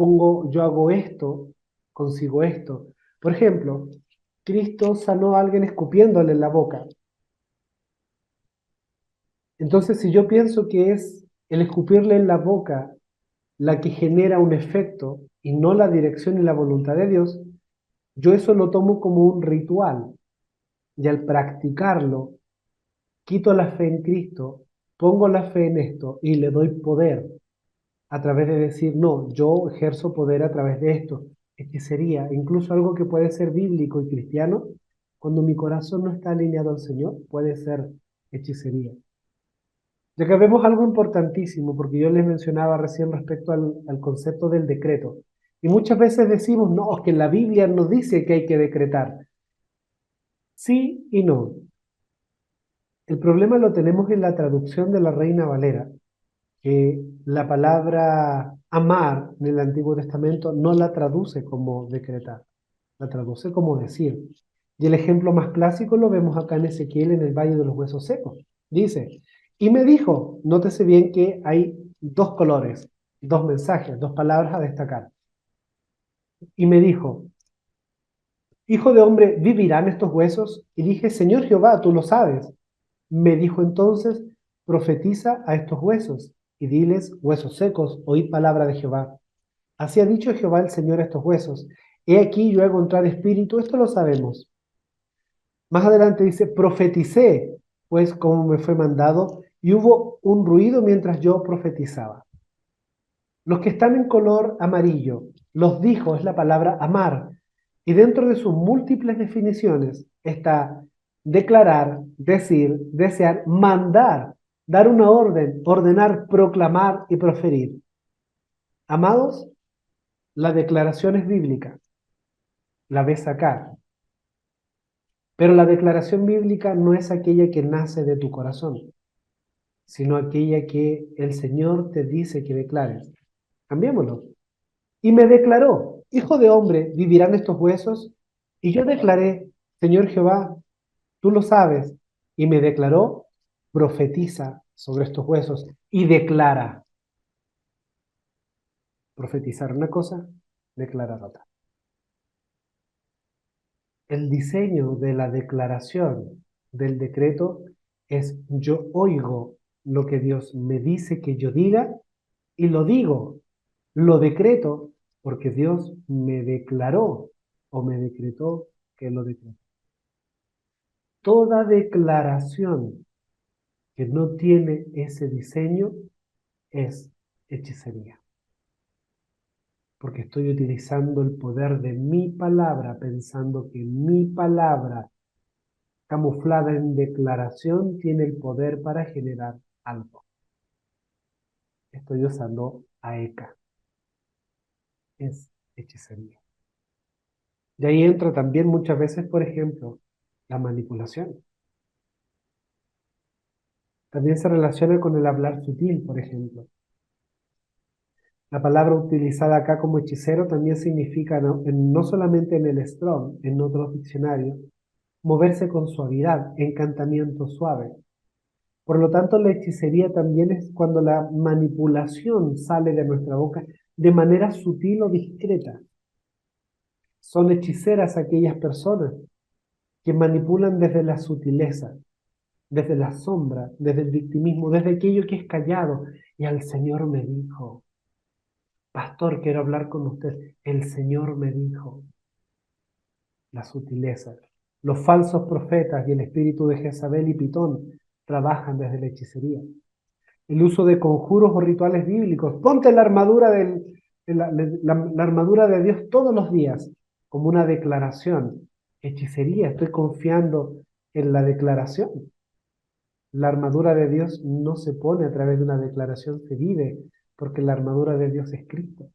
hago esto, consigo esto. Por ejemplo, Cristo sanó a alguien escupiéndole en la boca. Entonces, si yo pienso que es el escupirle en la boca la que genera un efecto y no la dirección y la voluntad de Dios, yo eso lo tomo como un ritual y al practicarlo, quito la fe en Cristo, pongo la fe en esto y le doy poder a través de decir, no, yo ejerzo poder a través de esto. Hechicería, incluso algo que puede ser bíblico y cristiano, cuando mi corazón no está alineado al Señor, puede ser hechicería. Ya que vemos algo importantísimo, porque yo les mencionaba recién respecto al concepto del decreto. Y muchas veces decimos, no, es que la Biblia nos dice que hay que decretar. Sí y no. El problema lo tenemos en la traducción de la Reina Valera, que la palabra amar en el Antiguo Testamento no la traduce como decretar, la traduce como decir. Y el ejemplo más clásico lo vemos acá en Ezequiel en el Valle de los Huesos Secos. Dice, y me dijo, nótese bien que hay dos colores, dos mensajes, dos palabras a destacar. Y me dijo, hijo de hombre, ¿vivirán estos huesos? Y dije, Señor Jehová, tú lo sabes. Me dijo entonces, profetiza a estos huesos y diles, huesos secos, oíd palabra de Jehová. Así ha dicho Jehová el Señor a estos huesos. He aquí yo hago entrar espíritu, esto lo sabemos. Más adelante dice, profeticé, pues como me fue mandado, y hubo un ruido mientras yo profetizaba. Los que están en color amarillo, los dijo, es la palabra amar, y dentro de sus múltiples definiciones está declarar, decir, desear, mandar, dar una orden, ordenar, proclamar y proferir. Amados, la declaración es bíblica, la ves acá, pero la declaración bíblica no es aquella que nace de tu corazón, sino aquella que el Señor te dice que declares. Cambiémoslo. Y me declaró, hijo de hombre, ¿vivirán estos huesos? Y yo declaré, Señor Jehová, tú lo sabes. Y me declaró, profetiza sobre estos huesos y declara. Profetizar una cosa, declarar otra. El diseño de la declaración del decreto es yo oigo lo que Dios me dice que yo diga y lo digo, lo decreto porque Dios me declaró o me decretó que lo decretó. Toda declaración que no tiene ese diseño es hechicería, porque estoy utilizando el poder de mi palabra, pensando que mi palabra, camuflada en declaración, tiene el poder para generar algo. Estoy usando AECA, es hechicería. Y ahí entra también muchas veces, por ejemplo, la manipulación. También se relaciona con el hablar sutil, por ejemplo. La palabra utilizada acá como hechicero también significa, no solamente en el Strong, en otros diccionarios, moverse con suavidad, encantamiento suave. Por lo tanto, la hechicería también es cuando la manipulación sale de nuestra boca de manera sutil o discreta. Son hechiceras aquellas personas que manipulan desde la sutileza, desde la sombra, desde el victimismo, desde aquello que es callado. Y al Señor me dijo, pastor, quiero hablar con usted. El Señor me dijo, la sutileza. Los falsos profetas y el espíritu de Jezabel y Pitón trabajan desde la hechicería. El uso de conjuros o rituales bíblicos. Ponte la armadura, la armadura de Dios todos los días como una declaración. Hechicería, estoy confiando en la declaración. La armadura de Dios no se pone a través de una declaración, se vive, porque la armadura de Dios es Cristo.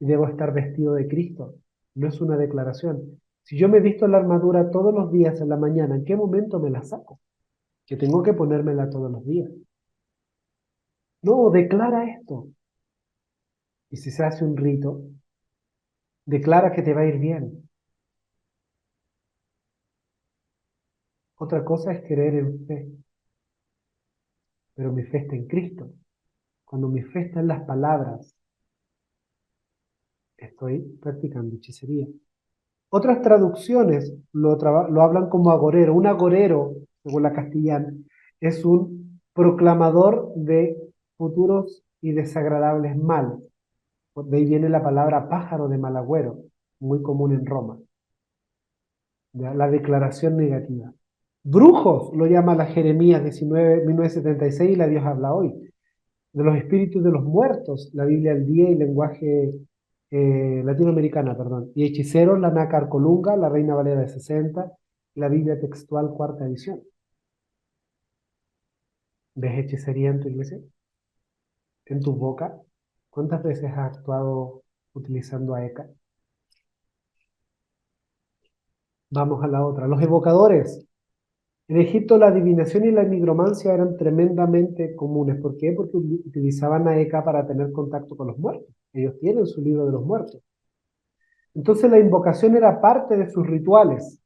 Y debo estar vestido de Cristo. No es una declaración. Si yo me visto la armadura todos los días en la mañana, ¿en qué momento me la saco? Que tengo que ponérmela todos los días. No, declara esto. Y si se hace un rito, declara que te va a ir bien. Otra cosa es creer en fe, pero mi fe está en Cristo. Cuando mi fe está en las palabras, estoy practicando hechicería. Otras traducciones lo hablan como agorero. Un agorero, según la castellana, es un proclamador de futuros y desagradables males. De ahí viene la palabra pájaro de mal agüero, muy común en Roma. ¿Ya? La declaración negativa. Brujos lo llama la Jeremías 1976 y la Dios habla hoy. De los espíritus de los muertos, la Biblia al día y lenguaje latinoamericana, perdón. Y hechiceros, la Nácar Colunga, la Reina Valera de 60, la Biblia textual cuarta edición. ¿Ves hechicería en tu iglesia? ¿En tu boca? ¿Cuántas veces has actuado utilizando a ECA? Vamos a la otra. Los evocadores. En Egipto la adivinación y la nigromancia eran tremendamente comunes. ¿Por qué? Porque utilizaban a ECA para tener contacto con los muertos. Ellos tienen su libro de los muertos. Entonces la invocación era parte de sus rituales.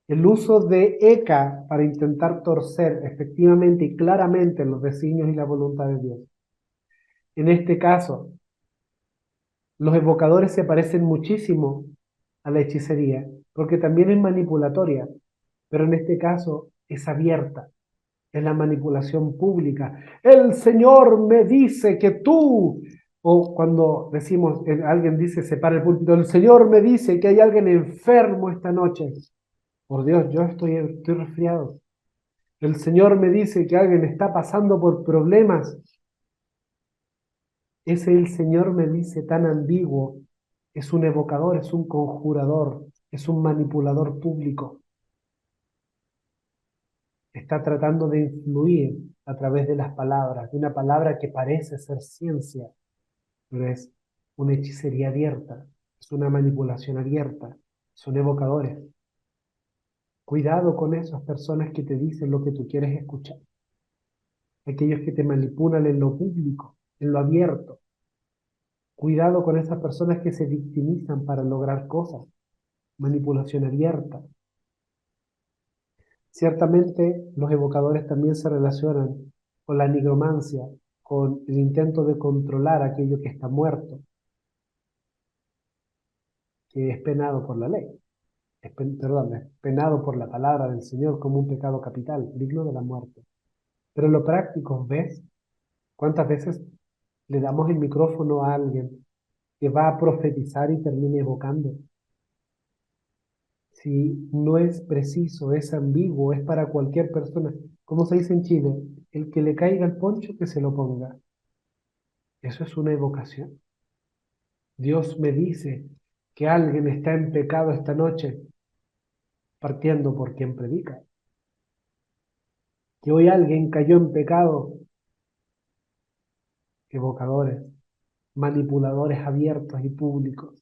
El uso de ECA para intentar torcer efectivamente y claramente los designios y la voluntad de Dios. En este caso, los evocadores se parecen muchísimo a la hechicería, porque también es manipulatoria, pero en este caso es abierta, es la manipulación pública. El Señor me dice que tú, o cuando decimos, alguien dice, se para el púlpito, el Señor me dice que hay alguien enfermo esta noche. Por Dios, yo estoy resfriado. El Señor me dice que alguien está pasando por problemas. Ese el Señor me dice tan ambiguo. Es un evocador, es un conjurador, es un manipulador público. Está tratando de influir a través de las palabras, de una palabra que parece ser ciencia, pero es una hechicería abierta, es una manipulación abierta, son evocadores. Cuidado con esas personas que te dicen lo que tú quieres escuchar, aquellos que te manipulan en lo público, en lo abierto. Cuidado con esas personas que se victimizan para lograr cosas, manipulación abierta. Ciertamente los evocadores también se relacionan con la nigromancia, con el intento de controlar aquello que está muerto, que es penado por la ley, perdón, es penado por la palabra del Señor como un pecado capital, digno de la muerte. Pero en lo práctico, ¿ves? ¿Cuántas veces le damos el micrófono a alguien que va a profetizar y termina evocando? Si no es preciso, es ambiguo, es para cualquier persona. Como se dice en Chile, el que le caiga el poncho, que se lo ponga. Eso es una evocación. Dios me dice que alguien está en pecado esta noche, partiendo por quien predica. Que hoy alguien cayó en pecado, evocadores, manipuladores abiertos y públicos.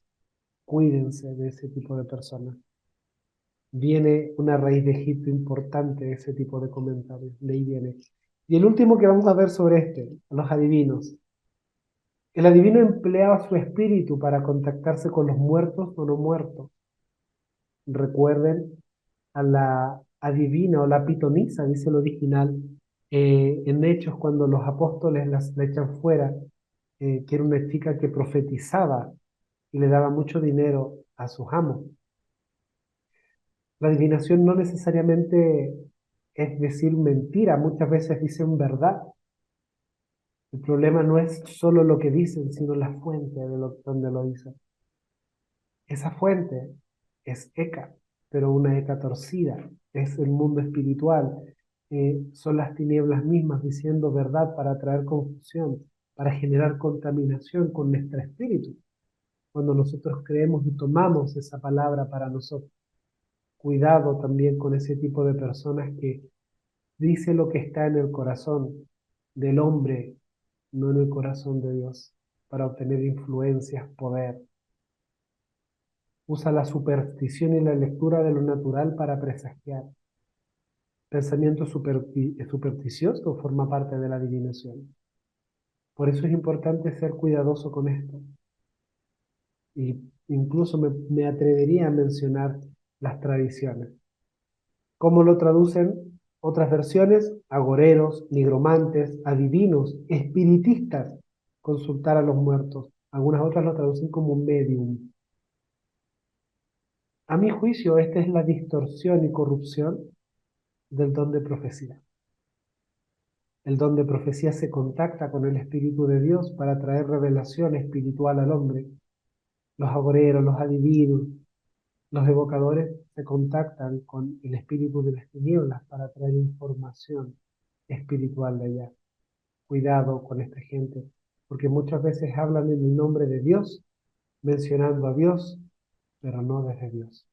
Cuídense de ese tipo de personas. Viene una raíz de Egipto importante de ese tipo de comentarios. De ahí viene. Y el último que vamos a ver sobre los adivinos. El adivino empleaba su espíritu para contactarse con los muertos o no muertos. Recuerden a la adivina o la pitonisa, dice el original, en Hechos, cuando los apóstoles la echan fuera, que era una chica que profetizaba y le daba mucho dinero a sus amos. La adivinación no necesariamente es decir mentira, muchas veces dicen verdad. El problema no es solo lo que dicen, sino la fuente donde lo dicen. Esa fuente es Eka, pero una Eka torcida, es el mundo espiritual, son las tinieblas mismas diciendo verdad para traer confusión, para generar contaminación con nuestro espíritu. Cuando nosotros creemos y tomamos esa palabra para nosotros, cuidado también con ese tipo de personas que dice lo que está en el corazón del hombre, no en el corazón de Dios, para obtener influencias, poder. Usa la superstición y la lectura de lo natural para presagiar. Pensamiento supersticioso forma parte de la adivinación. Por eso es importante ser cuidadoso con esto. Y incluso me atrevería a mencionar las tradiciones. ¿Cómo lo traducen otras versiones? Agoreros, nigromantes, adivinos, espiritistas, consultar a los muertos. Algunas otras lo traducen como medium. A mi juicio, esta es la distorsión y corrupción del don de profecía. El don de profecía se contacta con el Espíritu de Dios para traer revelación espiritual al hombre. Los agoreros, los adivinos, los evocadores se contactan con el espíritu de las tinieblas para traer información espiritual de allá. Cuidado con esta gente, porque muchas veces hablan en el nombre de Dios, mencionando a Dios, pero no desde Dios.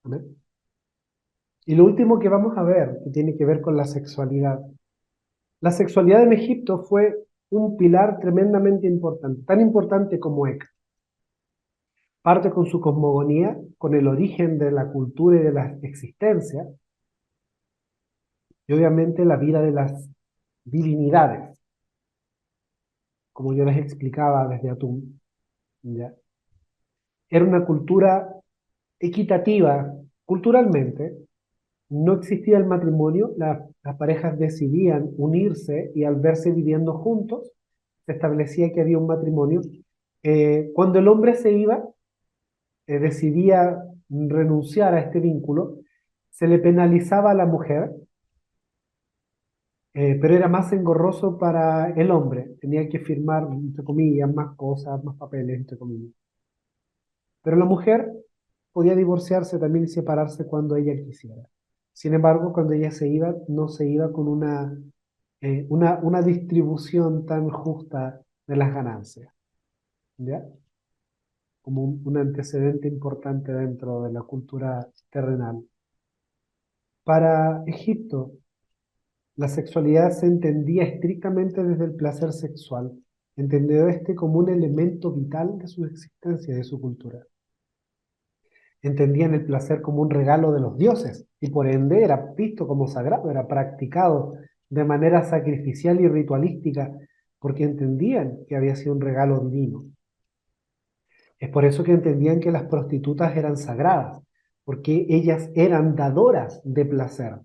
¿Amén? Y lo último que vamos a ver, que tiene que ver con la sexualidad. La sexualidad en Egipto fue un pilar tremendamente importante, tan importante como Eka. Parte con su cosmogonía, con el origen de la cultura y de la existencia, y obviamente la vida de las divinidades, como yo les explicaba desde Atum, ¿ya? Era una cultura equitativa culturalmente, no existía el matrimonio, las parejas decidían unirse y al verse viviendo juntos, se establecía que había un matrimonio. Cuando el hombre se iba, decidía renunciar a este vínculo, se le penalizaba a la mujer, pero era más engorroso para el hombre, tenía que firmar, entre comillas, más cosas, más papeles, entre comillas. Pero la mujer podía divorciarse también y separarse cuando ella quisiera. Sin embargo, cuando ella se iba, no se iba con una distribución tan justa de las ganancias, ¿ya? Como un antecedente importante dentro de la cultura terrenal. Para Egipto, la sexualidad se entendía estrictamente desde el placer sexual, entendiendo este como un elemento vital de su existencia y de su cultura. Entendían el placer como un regalo de los dioses y por ende era visto como sagrado, era practicado de manera sacrificial y ritualística porque entendían que había sido un regalo divino. Es por eso que entendían que las prostitutas eran sagradas, porque ellas eran dadoras de placer.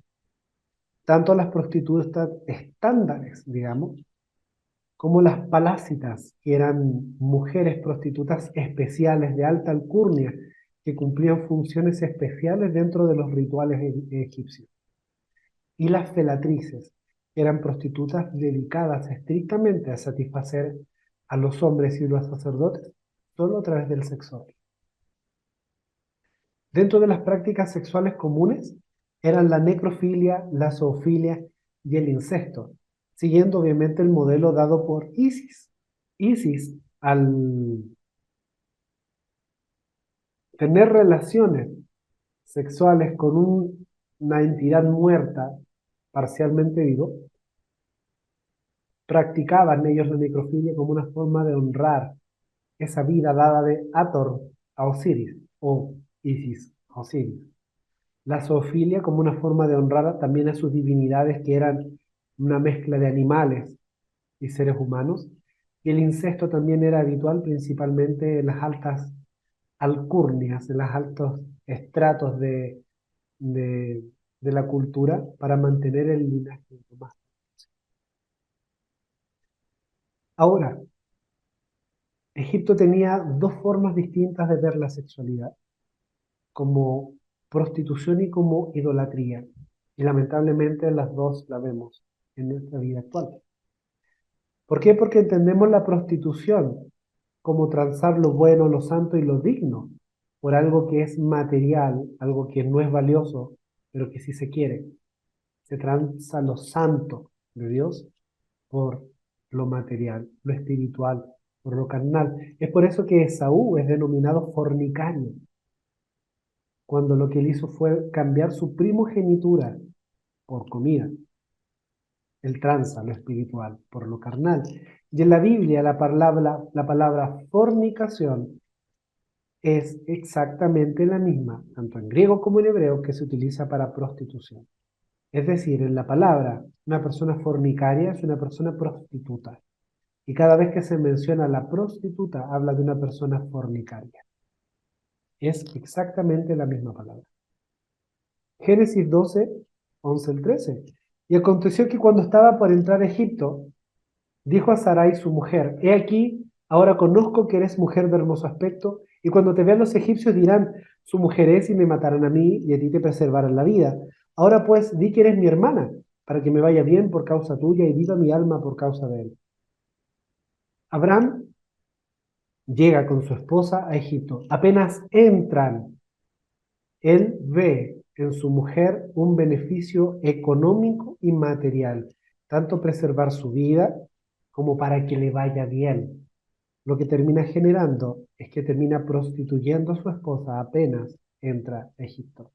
Tanto las prostitutas estándares, digamos, como las palácitas, que eran mujeres prostitutas especiales de alta alcurnia, que cumplían funciones especiales dentro de los rituales egipcios. Y las felatrices, que eran prostitutas dedicadas estrictamente a satisfacer a los hombres y los sacerdotes solo a través del sexo. Dentro de las prácticas sexuales comunes eran la necrofilia, la zoofilia y el incesto, siguiendo obviamente el modelo dado por Isis. Isis, al tener relaciones sexuales con una entidad muerta, parcialmente vivo, practicaban ellos la necrofilia como una forma de honrar esa vida dada de Hathor a Osiris, o Isis a Osiris. la zoofilia como una forma de honrar también a sus divinidades que eran una mezcla de animales y seres humanos. Y el incesto también era habitual principalmente en las altas alcurnias, en los altos estratos de, de la cultura para mantener el linaje más. Ahora, Egipto tenía dos formas distintas de ver la sexualidad, como prostitución y como idolatría. Y lamentablemente las dos la vemos en nuestra vida actual. ¿Por qué? Porque entendemos la prostitución como transar lo bueno, lo santo y lo digno por algo que es material, algo que no es valioso, pero que sí se quiere. Se transa lo santo de Dios por lo material, lo espiritual, por lo carnal. Es por eso que Esaú es denominado fornicario, cuando lo que él hizo fue cambiar su primogenitura por comida. Él tranza lo espiritual por lo carnal. Y en la Biblia la palabra fornicación es exactamente la misma, tanto en griego como en hebreo, que se utiliza para prostitución. Es decir, en la palabra, una persona fornicaria es una persona prostituta. Y cada vez que se menciona la prostituta, habla de una persona fornicaria. Es exactamente la misma palabra. Génesis 12, 11 al 13. Y aconteció que cuando estaba por entrar a Egipto, dijo a Sarai su mujer, he aquí, ahora conozco que eres mujer de hermoso aspecto, y cuando te vean los egipcios dirán, su mujer es y me matarán a mí, y a ti te preservarán la vida. Ahora pues, di que eres mi hermana, para que me vaya bien por causa tuya y viva mi alma por causa de él. Abraham llega con su esposa a Egipto. Apenas entran, él ve en su mujer un beneficio económico y material, tanto preservar su vida como para que le vaya bien. Lo que termina generando es que termina prostituyendo a su esposa apenas entra a Egipto.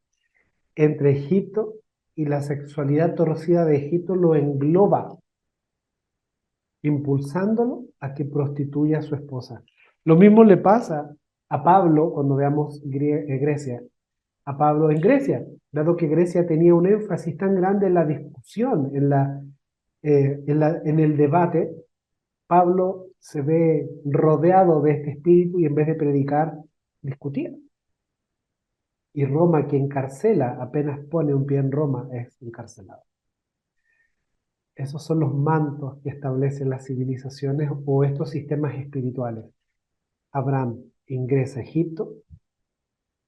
Entre Egipto y la sexualidad torcida de Egipto lo engloba, impulsándolo a que prostituya a su esposa. Lo mismo le pasa a Pablo cuando veamos Grecia, a Pablo en Grecia, dado que Grecia tenía un énfasis tan grande en la discusión, en el debate. Pablo se ve rodeado de este espíritu y en vez de predicar, discutía. Y Roma, que encarcela, apenas pone un pie en Roma, es encarcelado. Esos son los mantos que establecen las civilizaciones o estos sistemas espirituales. Abraham ingresa a Egipto,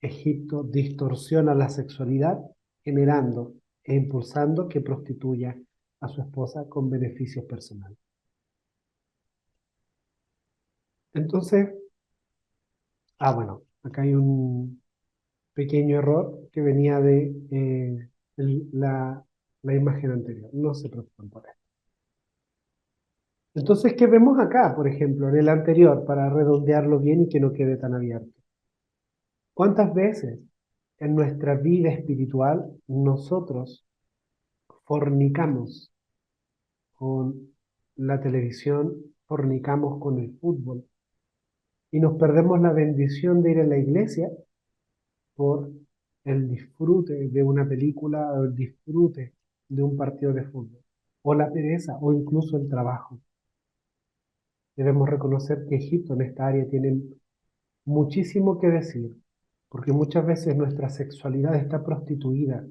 Egipto distorsiona la sexualidad, generando e impulsando que prostituya a su esposa con beneficios personales. Entonces, bueno, acá hay un pequeño error que venía de la imagen anterior. No se preocupen por esto. Entonces, ¿qué vemos acá, por ejemplo, en el anterior, para redondearlo bien y que no quede tan abierto? ¿Cuántas veces en nuestra vida espiritual nosotros fornicamos con la televisión, fornicamos con el fútbol y nos perdemos la bendición de ir a la iglesia por el disfrute de una película o el disfrute de un partido de fútbol, o la pereza, o incluso el trabajo? Debemos reconocer que Egipto en esta área tiene muchísimo que decir, porque muchas veces nuestra sexualidad está prostituida,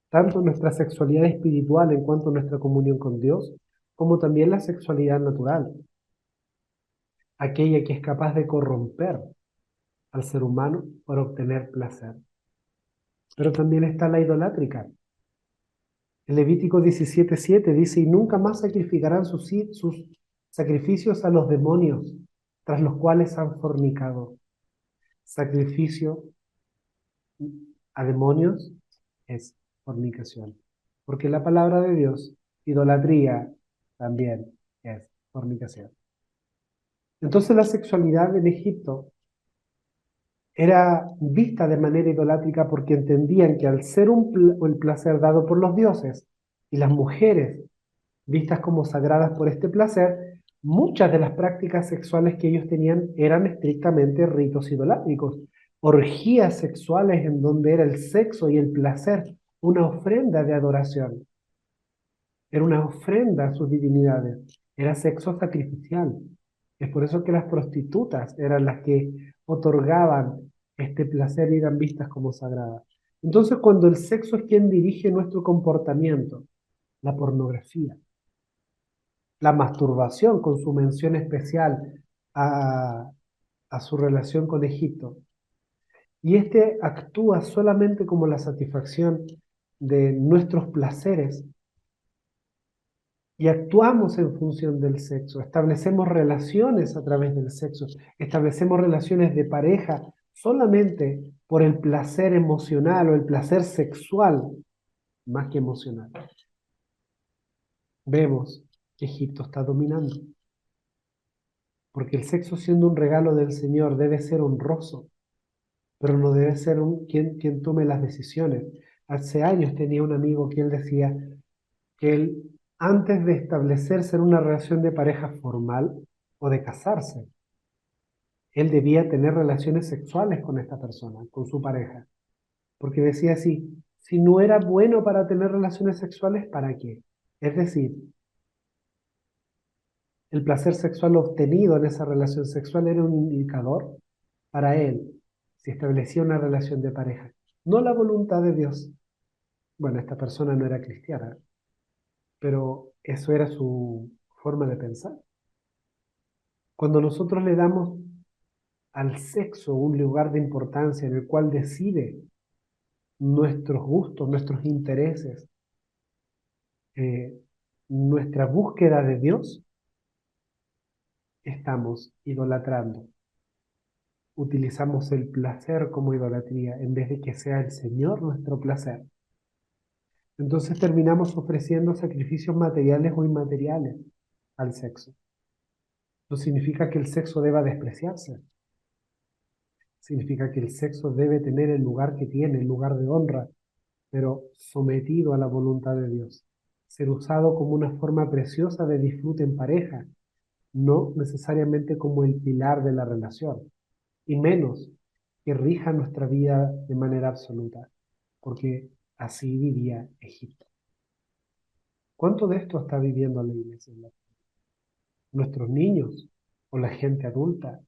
tanto nuestra sexualidad espiritual en cuanto a nuestra comunión con Dios, como también la sexualidad natural, aquella que es capaz de corromper al ser humano para obtener placer. Pero también está la idolátrica. El Levítico 17:7 dice, y nunca más sacrificarán sus sacrificios a los demonios, tras los cuales han fornicado. Sacrificio a demonios es fornicación. Porque la palabra de Dios, idolatría también es fornicación. Entonces la sexualidad en Egipto era vista de manera idolátrica porque entendían que al ser el placer dado por los dioses y las mujeres vistas como sagradas por este placer, muchas de las prácticas sexuales que ellos tenían eran estrictamente ritos idolátricos. orgías sexuales en donde era el sexo y el placer una ofrenda de adoración, era una ofrenda a sus divinidades, era sexo sacrificial. Es por eso que las prostitutas eran las que otorgaban este placer y eran vistas como sagradas. Entonces, cuando el sexo es quien dirige nuestro comportamiento, la pornografía, la masturbación con su mención especial a, a su relación con Egipto, y este actúa solamente como la satisfacción de nuestros placeres y actuamos en función del sexo, establecemos relaciones a través del sexo, establecemos relaciones de pareja solamente por el placer emocional o el placer sexual, más que emocional. Vemos que Egipto está dominando, porque el sexo siendo un regalo del Señor debe ser honroso, pero no debe ser quien tome las decisiones. Hace años tenía un amigo que él decía que él, antes de establecerse en una relación de pareja formal o de casarse, él debía tener relaciones sexuales con esta persona, con su pareja. Porque decía así, si no era bueno para tener relaciones sexuales, ¿para qué? Es decir, el placer sexual obtenido en esa relación sexual era un indicador para él, si establecía una relación de pareja. No la voluntad de Dios. Bueno, esta persona no era cristiana, pero eso era su forma de pensar. Cuando nosotros le damos al sexo un lugar de importancia en el cual decide nuestros gustos, nuestros intereses, eh, nuestra búsqueda de Dios, estamos idolatrando. Utilizamos el placer como idolatría en vez de que sea el Señor nuestro placer. Entonces terminamos ofreciendo sacrificios materiales o inmateriales al sexo. No significa que el sexo deba despreciarse. Significa que el sexo debe tener el lugar que tiene, el lugar de honra, pero sometido a la voluntad de Dios. Ser usado como una forma preciosa de disfrute en pareja, no necesariamente como el pilar de la relación, y menos que rija nuestra vida de manera absoluta, porque así vivía Egipto. ¿Cuánto de esto está viviendo la iglesia? Nuestros niños o la gente adulta,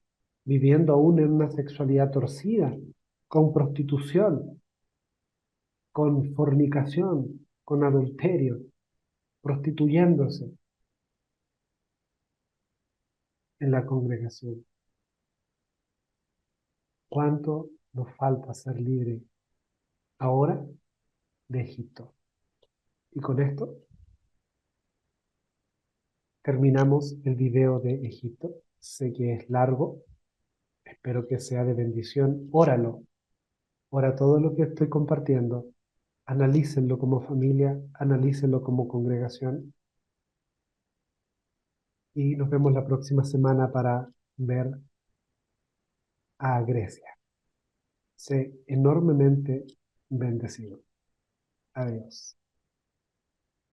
viviendo aún en una sexualidad torcida, con prostitución, con fornicación, con adulterio, prostituyéndose en la congregación. ¿Cuánto nos falta ser libres ahora de Egipto? Y con esto terminamos el video de Egipto. Sé que es largo, espero que sea de bendición. Óralo, ora todo lo que estoy compartiendo. Analícenlo como familia, analícenlo como congregación y nos vemos la próxima semana para ver a Grecia. Sé enormemente bendecido. Adiós.